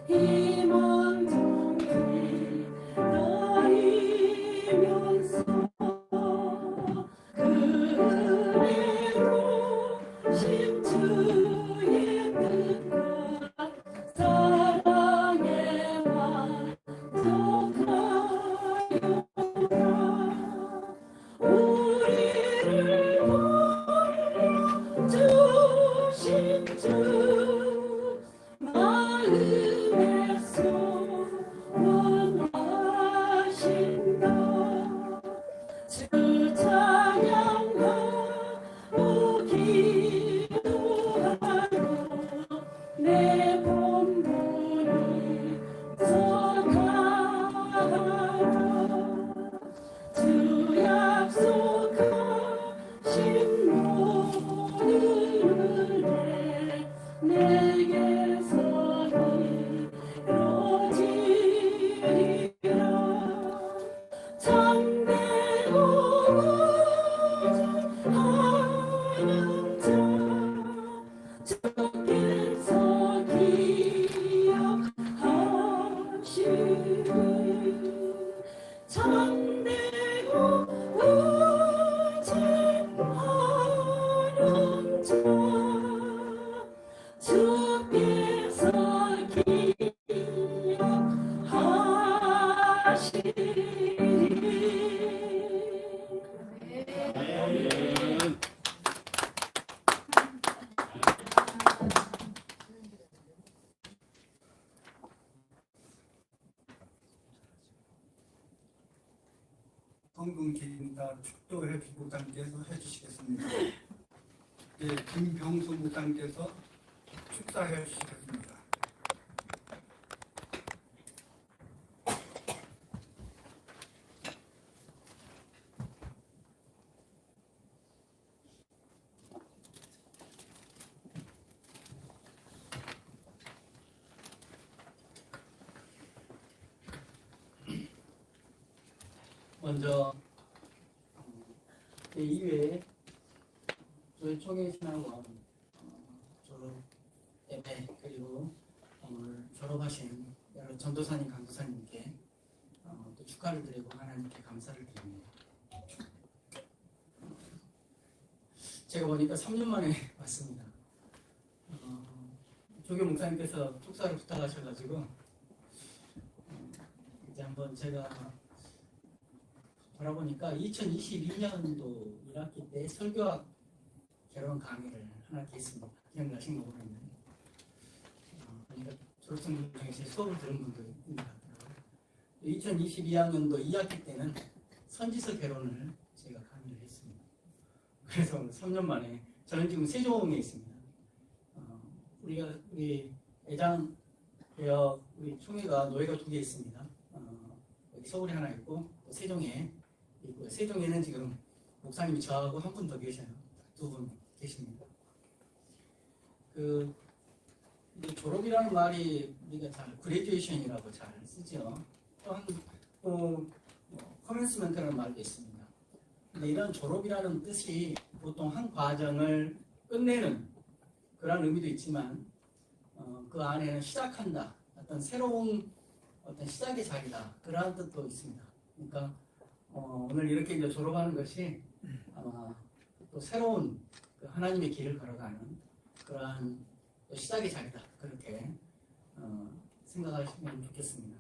희망 정기 다니면서 주 마음에서 원하신다. 주 찬양하고 기도하러 내 본분이 서가라. 주 약속하신 모든 은혜 내게서 이루어지리라. 참되고 무죄하는 자 주께서 기억하시리. 참되고 무죄하는 자 주께서 기억하시리. 성금 기림다 축도회 목사님께서 해주시겠습니다. 네, 김병수 목사님께서 축사해 주시겠습니다. 먼저 제2회 저희 총회신학원 졸업 예배 그리고 오늘 졸업하신 여러 전도사님 강도사님께 또 축하를 드리고 하나님께 감사를 드립니다. 제가 보니까 3년 만에 왔습니다. 조교 목사님께서 축사를 부탁하셔가지고 이제 한번 제가 돌아보니까 2022년도 1학기 때 설교학 결혼 강의를 한 학기 했습니다. 기억나신 거 모르겠는데 그러니까 졸업생 중에 제 수업을 들은 분도 있는 것 같더라고요. 2022학년도 2학기 때는 선지서 개론을 제가 강의를 했습니다. 그래서 3년 만에 저는 지금 세종에 있습니다. 우리 애장 대역 우리 총회가 노예가 2개 있습니다. 여기 서울에 하나 있고 또 세종에 있고요. 세종에는 지금 목사님이 저하고 한 분 더 계셔요. 2분 계십니다. 그 졸업이라는 말이 우리가 잘 그레듀에이션이라고 잘 쓰죠. 또한 또 커맨스먼트라는 말도 있습니다. 근데 이런 졸업이라는 뜻이 보통 한 과정을 끝내는 그런 의미도 있지만 그 안에는 시작한다, 어떤 새로운 어떤 시작의 자리다, 그러한 뜻도 있습니다. 그러니까 오늘 이렇게 이제 졸업하는 것이 아마 또 새로운 그 하나님의 길을 걸어가는 그러한 또 시작의 자리다, 그렇게 생각하시면 좋겠습니다.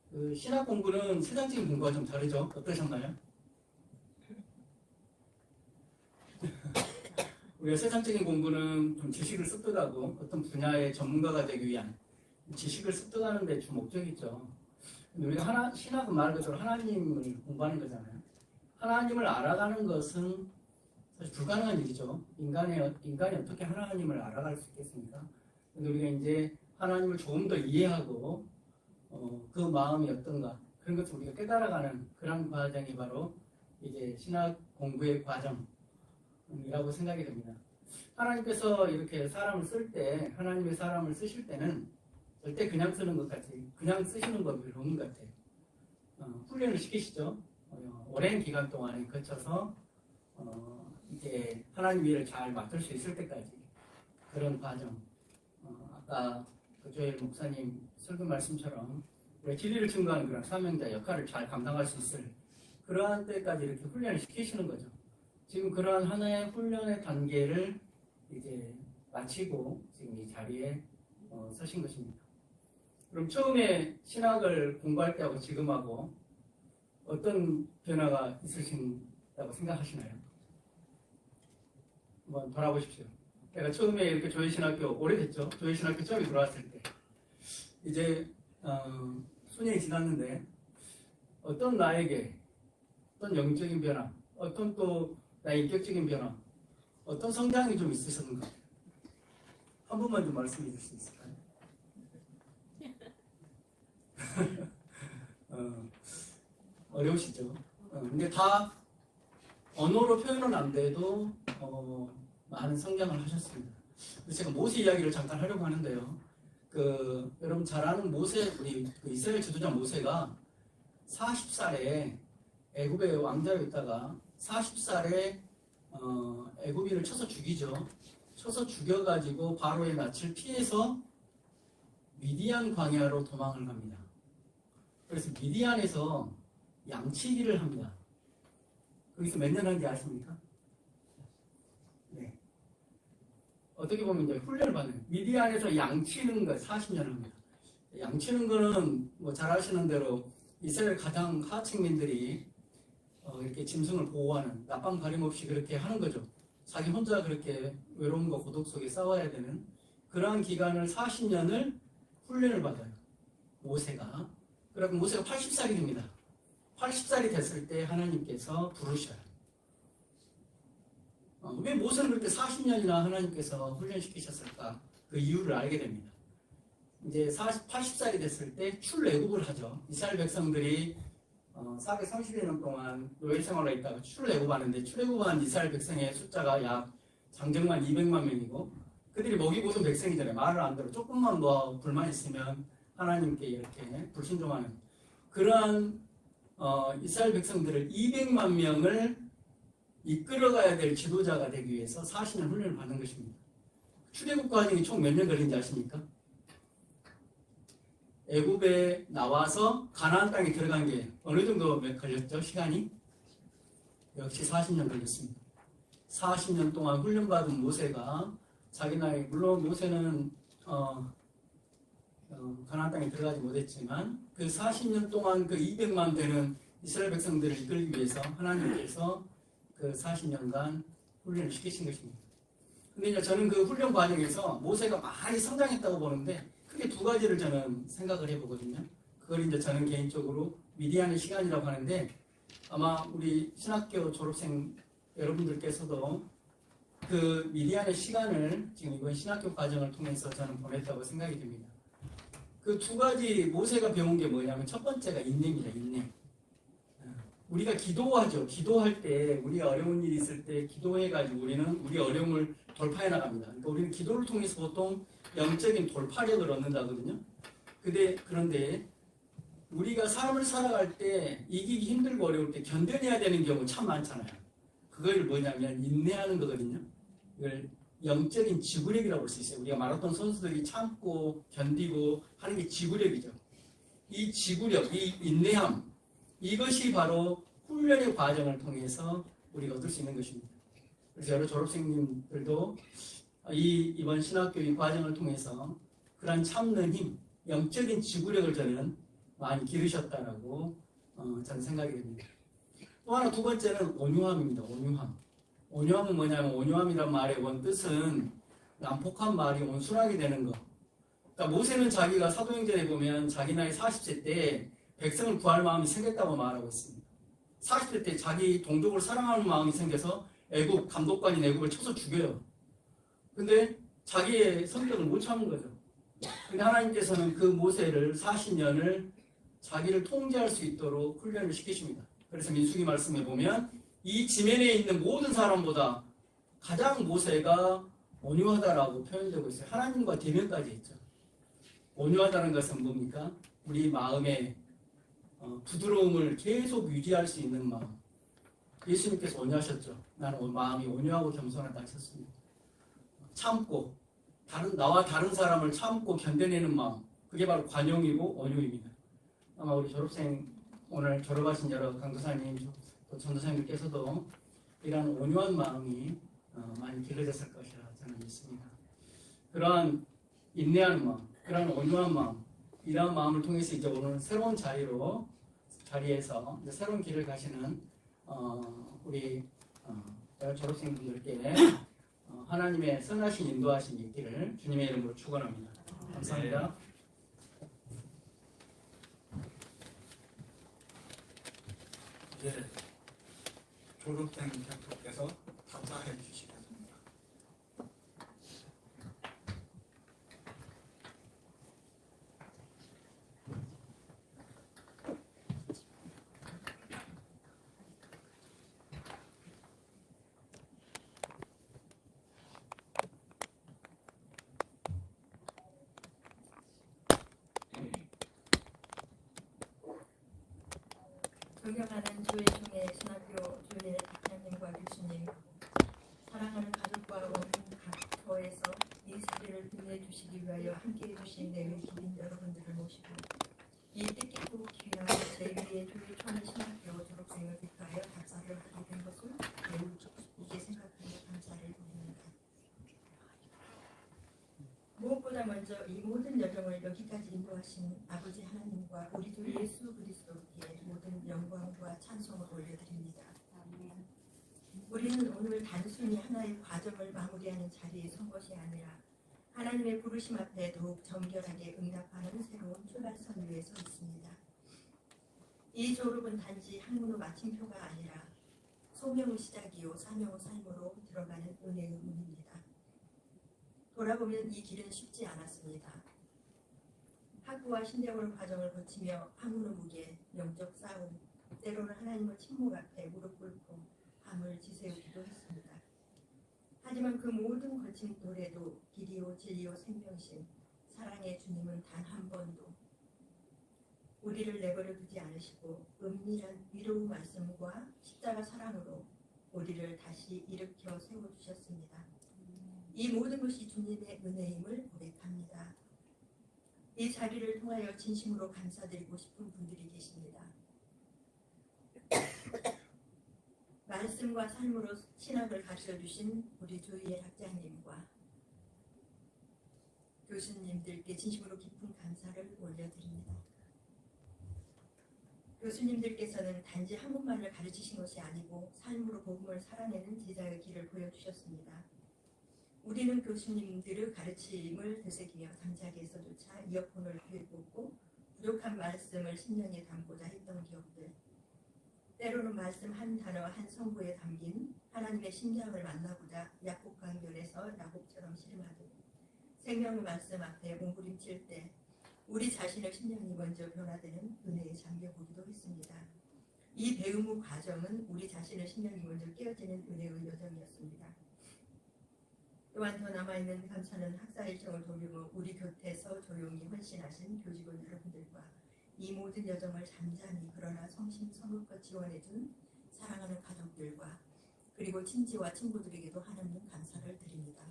그 신학 공부는 세상적인 공부와 좀 다르죠? 어떠셨나요? 우리가 세상적인 공부는 좀 지식을 습득하고 어떤 분야의 전문가가 되기 위한 지식을 습득하는 데 주 목적이 있죠. 근데 우리가 신학은 말 그대로 하나님을 공부하는 거잖아요. 하나님을 알아가는 것은 사실 불가능한 일이죠. 인간이 어떻게 하나님을 알아갈 수 있겠습니까? 근데 우리가 이제 하나님을 조금 더 이해하고 그 마음이 어떤가 그런 것을 우리가 깨달아가는 그런 과정이 바로 이제 신학 공부의 과정이라고 생각이 됩니다. 하나님께서 이렇게 사람을 쓸 때, 하나님의 사람을 쓰실 때는 절대 그냥 쓰는 것 같이, 그냥 쓰시는 법이 별로 없는 것 같아요. 훈련을 시키시죠. 오랜 기간 동안에 거쳐서 이제 하나님 일을 잘 맡을 수 있을 때까지 그런 과정. 아까 그 조엘 목사님 설교 말씀처럼 우리 진리를 증거하는 그런 사명자 역할을 잘 감당할 수 있을 그러한 때까지 이렇게 훈련을 시키시는 거죠. 지금 그러한 하나의 훈련의 단계를 이제 마치고 지금 이 자리에 서신 것입니다. 그럼 처음에 신학을 공부할 때하고 지금하고 어떤 변화가 있으신다고 생각하시나요? 한번 돌아보십시오. 제가 처음에 이렇게 조회신학교 오래됐죠. 조회신학교 처음에 들어왔을 때 이제 수년이 지났는데 어떤 나에게 어떤 영적인 변화, 어떤 또 나의 인격적인 변화, 어떤 성장이 좀 있으셨는가? 한 번만 좀 말씀해 주실 수 있을까요? 어려우시죠? 근데 다 언어로 표현은 안 돼도 많은 성장을 하셨습니다. 그래서 제가 모세 이야기를 잠깐 하려고 하는데요. 여러분 잘 아는 모세, 우리 이스라엘 지도자 모세가 40살에 애굽의 왕자로 있다가 40살에 애굽인을 쳐서 죽이죠. 쳐서 죽여가지고 바로의 낯을 피해서 미디안 광야로 도망을 갑니다. 그래서 미디안에서 양치기를 합니다. 거기서 몇 년 한지 아십니까? 네. 어떻게 보면 이제 훈련을 받는 미디안에서 양치는 거 40년을 합니다. 양치는 거는 뭐 잘 아시는 대로 이스라엘 가장 하층민들이 이렇게 짐승을 보호하는 낮밤 가림없이 그렇게 하는 거죠. 자기 혼자 그렇게 외로움과 고독 속에 싸워야 되는 그러한 기간을 40년을 훈련을 받아요. 모세가. 그러면 모세가 80살이 됩니다. 80살이 됐을 때 하나님께서 부르셔요. 왜 모세는 그렇게 40년이나 하나님께서 훈련시키셨을까? 그 이유를 알게 됩니다. 이제 80살이 됐을 때 출애굽을 하죠. 이스라엘 백성들이 430여 년 동안 노예 생활을 했다가 출애굽하는데 출애굽한 이스라엘 백성의 숫자가 약 장정만 200만 명이고 그들이 먹이 보던 백성이잖아요. 말을 안 들어. 조금만 뭐 불만 있으면 하나님께 이렇게 불순종하는 그러한 이스라엘 백성들을 200만 명을 이끌어가야 될 지도자가 되기 위해서 40년 훈련을 받는 것입니다. 출애굽 과정이 총 몇 년 걸린지 아십니까? 애굽에 나와서 가나안 땅에 들어간 게 어느 정도 걸렸죠? 시간이? 역시 40년 걸렸습니다. 40년 동안 훈련받은 모세가 자기 나이, 물론 모세는 가나안 땅에 들어가지 못했지만 그 40년 동안 그 200만 되는 이스라엘 백성들을 이끌기 위해서 하나님께서 그 40년간 훈련을 시키신 것입니다. 근데 이제 저는 그 훈련 과정에서 모세가 많이 성장했다고 보는데 크게 두 가지를 저는 생각을 해보거든요. 그걸 이제 저는 개인적으로 미디안의 시간이라고 하는데 아마 우리 신학교 졸업생 여러분들께서도 그 미디안의 시간을 지금 이번 신학교 과정을 통해서 저는 보냈다고 생각이 듭니다. 그 두 가지 모세가 배운 게 뭐냐면 첫 번째가 인내입니다. 인내. 우리가 기도하죠. 기도할 때 우리가 어려운 일이 있을 때 기도해가지고 우리는 우리 어려움을 돌파해 나갑니다. 그러니까 우리는 기도를 통해서 보통 영적인 돌파력을 얻는다거든요. 그런데 우리가 삶을 살아갈 때 이기기 힘들고 어려울 때 견뎌내야 되는 경우 참 많잖아요. 그걸 뭐냐면 인내하는 거거든요. 이걸 영적인 지구력이라고 볼 수 있어요. 우리가 마라톤 선수들이 참고 견디고 하는 게 지구력이죠. 이 지구력, 이 인내함, 이것이 바로 훈련의 과정을 통해서 우리가 얻을 수 있는 것입니다. 그래서 여러 졸업생님들도 이번 신학교 이 과정을 통해서 그런 참는 힘, 영적인 지구력을 저는 많이 기르셨다라고 저는 생각이 됩니다. 또 하나 두 번째는 온유함입니다. 온유함. 온유함은 뭐냐면 온유함이란 말의 원뜻은 난폭한 말이 온순하게 되는 것. 그러니까 모세는 자기가 사도행전에 보면 자기 나이 40세 때 백성을 구할 마음이 생겼다고 말하고 있습니다. 40세 때 자기 동족을 사랑하는 마음이 생겨서 애굽 감독관인 애굽을 쳐서 죽여요. 근데 자기의 성격을 못 참은 거죠. 근데 하나님께서는 그 모세를 40년을 자기를 통제할 수 있도록 훈련을 시키십니다. 그래서 민수기 말씀에 보면 이 지면에 있는 모든 사람보다 가장 모세가 온유하다라고 표현되고 있어요. 하나님과 대면까지 있죠. 온유하다는 것은 뭡니까? 우리 마음의 부드러움을 계속 유지할 수 있는 마음. 예수님께서 온유하셨죠. 나는 마음이 온유하고 겸손하다 하셨습니다. 참고 나와 다른 사람을 참고 견뎌내는 마음. 그게 바로 관용이고 온유입니다. 아마 우리 졸업생 오늘 졸업하신 여러 강도사님 또 전도사님께서도 이런 온유한 마음이 많이 길러졌을 것이라 저는 믿습니다. 그러한 인내하는 마음, 그러한 온유한 마음, 이러한 마음을 통해서 이제 오늘 새로운 자리에서 이제 새로운 길을 가시는 우리 졸업생분들께 하나님의 선하신 인도하심이 있기를 주님의 이름으로 축원합니다. 감사합니다. 이제 졸업생 대표께서 답사해 주시겠습니다. 존경하는 교회 중의 신학교 교회 학장님과 교수님, 사랑하는 가족과 온 각처에서 이 자리를 빛내주시기 위하여 함께해 주신 내외 기린 여러분들을 모시고 이 뜻깊고 귀한 제2의 교회 총회 신학교 졸업생을 대표하여 답사를 하게 된 것을 매우 기쁘게 생각하며 감사를 드립니다. 무엇보다 먼저 이 모든 여정을 여기까지 인도하신 아버지 하나님과 우리 주 예수 그리스도께 모든 영광과 찬송을 올려드립니다. 우리는 오늘 단순히 하나의 과정을 마무리하는 자리에 선 것이 아니라 하나님의 부르심 앞에 더욱 정결하게 응답하는 새로운 출발선 위에 서 있습니다. 이 졸업은 단지 학문의 마침표가 아니라 소명의 시작이요 사명의 삶으로 들어가는 은혜의 문입니다. 돌아보면 이 길은 쉽지 않았습니다. 학부와 신대원 과정을 거치며 학문의 무게, 영적 싸움, 때로는 하나님의 침묵 앞에 무릎 꿇고 밤을 지새우기도 했습니다. 하지만 그 모든 거친 노래도 길이요 진리요 생명신 사랑의 주님은 단 한 번도 우리를 내버려 두지 않으시고 은밀한 위로의 말씀과 십자가 사랑으로 우리를 다시 일으켜 세워주셨습니다. 이 모든 것이 주님의 은혜임을 고백합니다. 이 자리를 통하여 진심으로 감사드리고 싶은 분들이 계십니다. 말씀과 삶으로 신학을 가르쳐주신 우리 조희엘 학장님과 교수님들께 진심으로 깊은 감사를 올려드립니다. 교수님들께서는 단지 한국말을 가르치신 것이 아니고 삶으로 복음을 살아내는 제자의 길을 보여주셨습니다. 우리는 교수님들의 가르침을 되새기며 잠자리에서조차 이어폰을 귀에 꽂고 부족한 말씀을 심령에 담고자 했던 기억들, 때로는 말씀 한 단어 한 성구에 담긴 하나님의 심장을 만나보자 야곱 강변에서 야곱처럼 씨름하듯 생명의 말씀 앞에 몸부림칠 때 우리 자신의 심령이 먼저 변화되는 은혜에 잠겨보기도 했습니다. 이 배움의 과정은 우리 자신의 심령이 먼저 깨어지는 은혜의 여정이었습니다. 또한 더 남아있는 감사는 학사 일정을 돌리고 우리 곁에서 조용히 헌신하신 교직원 여러분들과 이 모든 여정을 잠잠히 그러나 성심성의껏 지원해준 사랑하는 가족들과 그리고 친지와 친구들에게도 하나님 감사를 드립니다.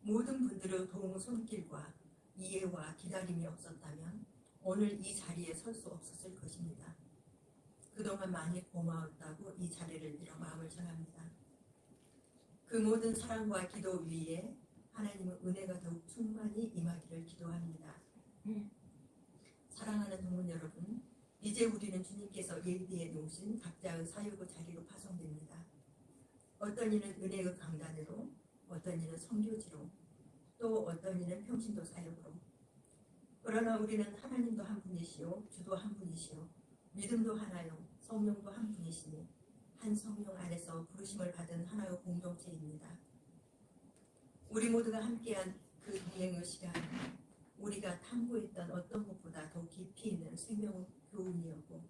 모든 분들의 도움 손길과 이해와 기다림이 없었다면 오늘 이 자리에 설 수 없었을 것입니다. 그동안 많이 고마웠다고 이 자리를 빌어 마음을 전합니다. 그 모든 사랑과 기도 위에 하나님의 은혜가 더욱 충만히 임하기를 기도합니다. 사랑하는 동문 여러분, 이제 우리는 주님께서 예비해 놓으신 각자의 사역의 자리로 파송됩니다. 어떤 이는 은혜의 강단으로, 어떤 이는 선교지로, 또 어떤 이는 평신도 사역으로. 그러나 우리는 하나님도 한 분이시요, 주도 한 분이시요, 믿음도 하나요, 성령도 한 분이시니 한 성령 안에서 부르심을 받은 하나의 공동체입니다. 우리 모두가 함께한 그 동행의 시간, 우리가 탐구했던 어떤 것보다 더 깊이 있는 생명의 교훈이었고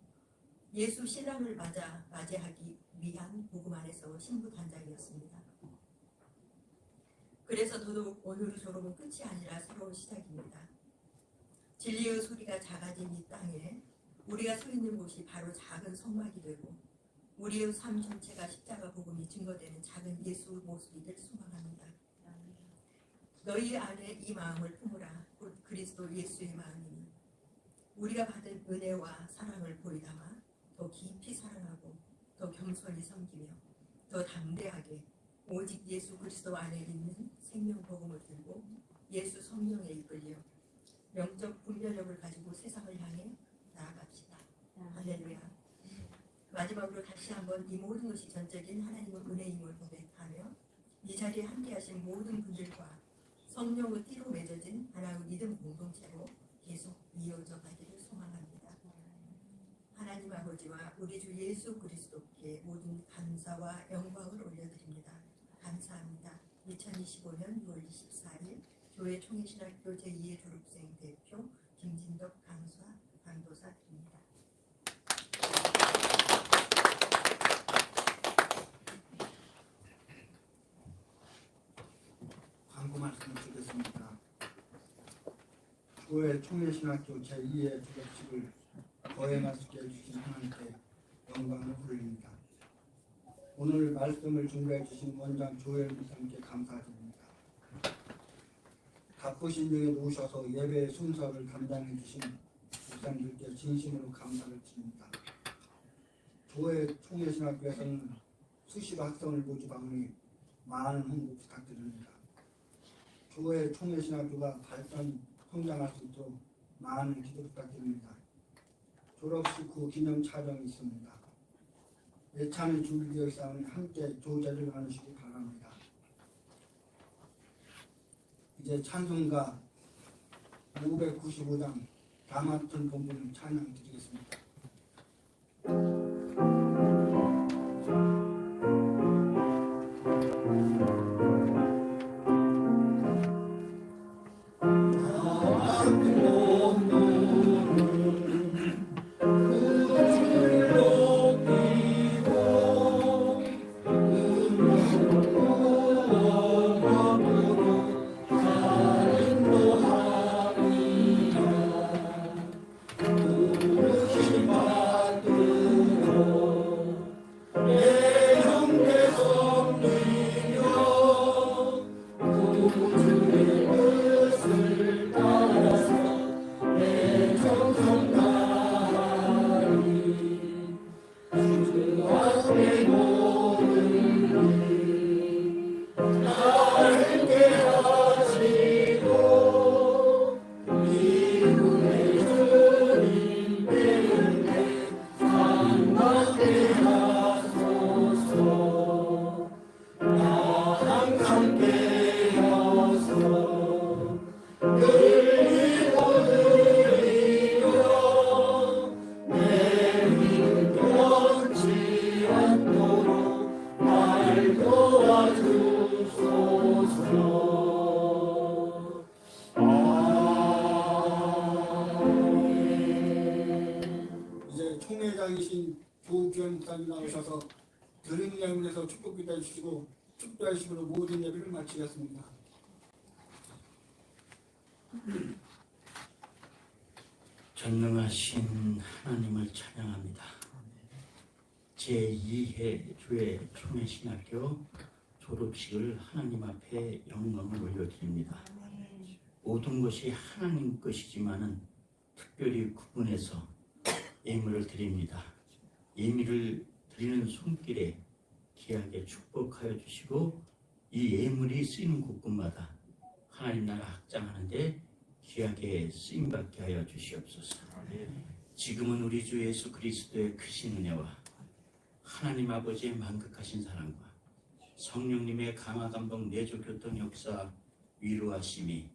예수 신랑을 맞이하기 위한 복음 안에서 신부단장이었습니다. 그래서 더더욱 오늘의 졸업은 끝이 아니라 새로운 시작입니다. 진리의 소리가 작아진 이 땅에 우리가 서 있는 곳이 바로 작은 성막이 되고 우리의 삶 전체가 십자가 복음이 증거되는 작은 예수 모습이들 소망합니다. 너희 안에 이 마음을 품으라. 곧 그리스도 예수의 마음이니 우리가 받은 은혜와 사랑을 보이다마 더 깊이 사랑하고 더 겸손히 섬기며 더 담대하게 오직 예수 그리스도 안에 있는 생명 복음을 들고 예수 성령에 이끌려 영적 분별력을 가지고 세상을 향해 나아갑시다. 할렐루야. 마지막으로 다시 한번 이 모든 것이 전적인 하나님의 은혜임을 고백하며 이 자리에 함께하신 모든 분들과 성령의 띠로 맺어진 하나의 믿음 공동체로 계속 이어져 가기를 소망합니다. 하나님 아버지와 우리 주 예수 그리스도께 모든 감사와 영광을 올려드립니다. 감사합니다. 2025년 6월 24일 교회 총회신학교 제2의 졸업생 대표 김진덕 강도사 드립니다. 광고 말씀을 드리겠습니다. 교회 총회신학교 제2의 졸업식을 거행할 수 있게 해주신 하나님께 영광을 돌립니다. 오늘 말씀을 준비해 주신 원장 조엘 목사님께 감사드립니다. 바쁘신 중에 오셔서 예배 순서를 담당해 주신 목사님들께 진심으로 감사를 드립니다. 교회 총회신학교에서는 수시로 학생을 모집하오니 많은 홍보 부탁드립니다. 교회 총회신학교가 발전 성장할 수 있도록 많은 기도 부탁드립니다. 졸업식 후 기념 촬영이 있습니다. 예찬이 준비되어 있사오니 함께 조제를 나누시기 바랍니다. 이제 찬송가 595장 다 맡은 본분 찬양 드리겠습니다. 이제 총회장이신 조규현 목사님 나오셔서 드림 예물에서 축복 기도해 주시고 축도하시므로 모든 예배를 마치겠습니다. 전능하신 하나님을 찬양합니다. 제2회 주의 총회신학교 졸업식을 하나님 앞에 영광을 올려드립니다. 모든 것이 하나님 것이지만은 특별히 구분해서 예물을 드립니다. 예물을 드리는 손길에 귀하게 축복하여 주시고 이 예물이 쓰이는 곳곳마다 하나님 나라 확장하는데 귀하게 쓰임받게 하여 주시옵소서. 지금은 우리 주 예수 그리스도의 크신 은혜와 하나님 아버지의 만극하신 사랑과 성령님의 강화 감동 내조 교통 역사 위로하심이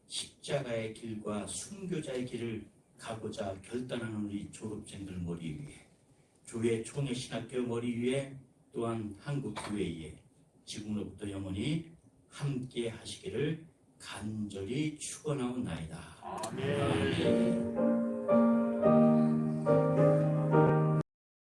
십자가의 길과 순교자의 길을 가고자 결단하는 우리 졸업생들 머리 위에 주의 총회신학교 머리 위에 또한 한국교회에 지금으로부터 영원히 함께 하시기를 간절히 축원하옵나이다. 아멘.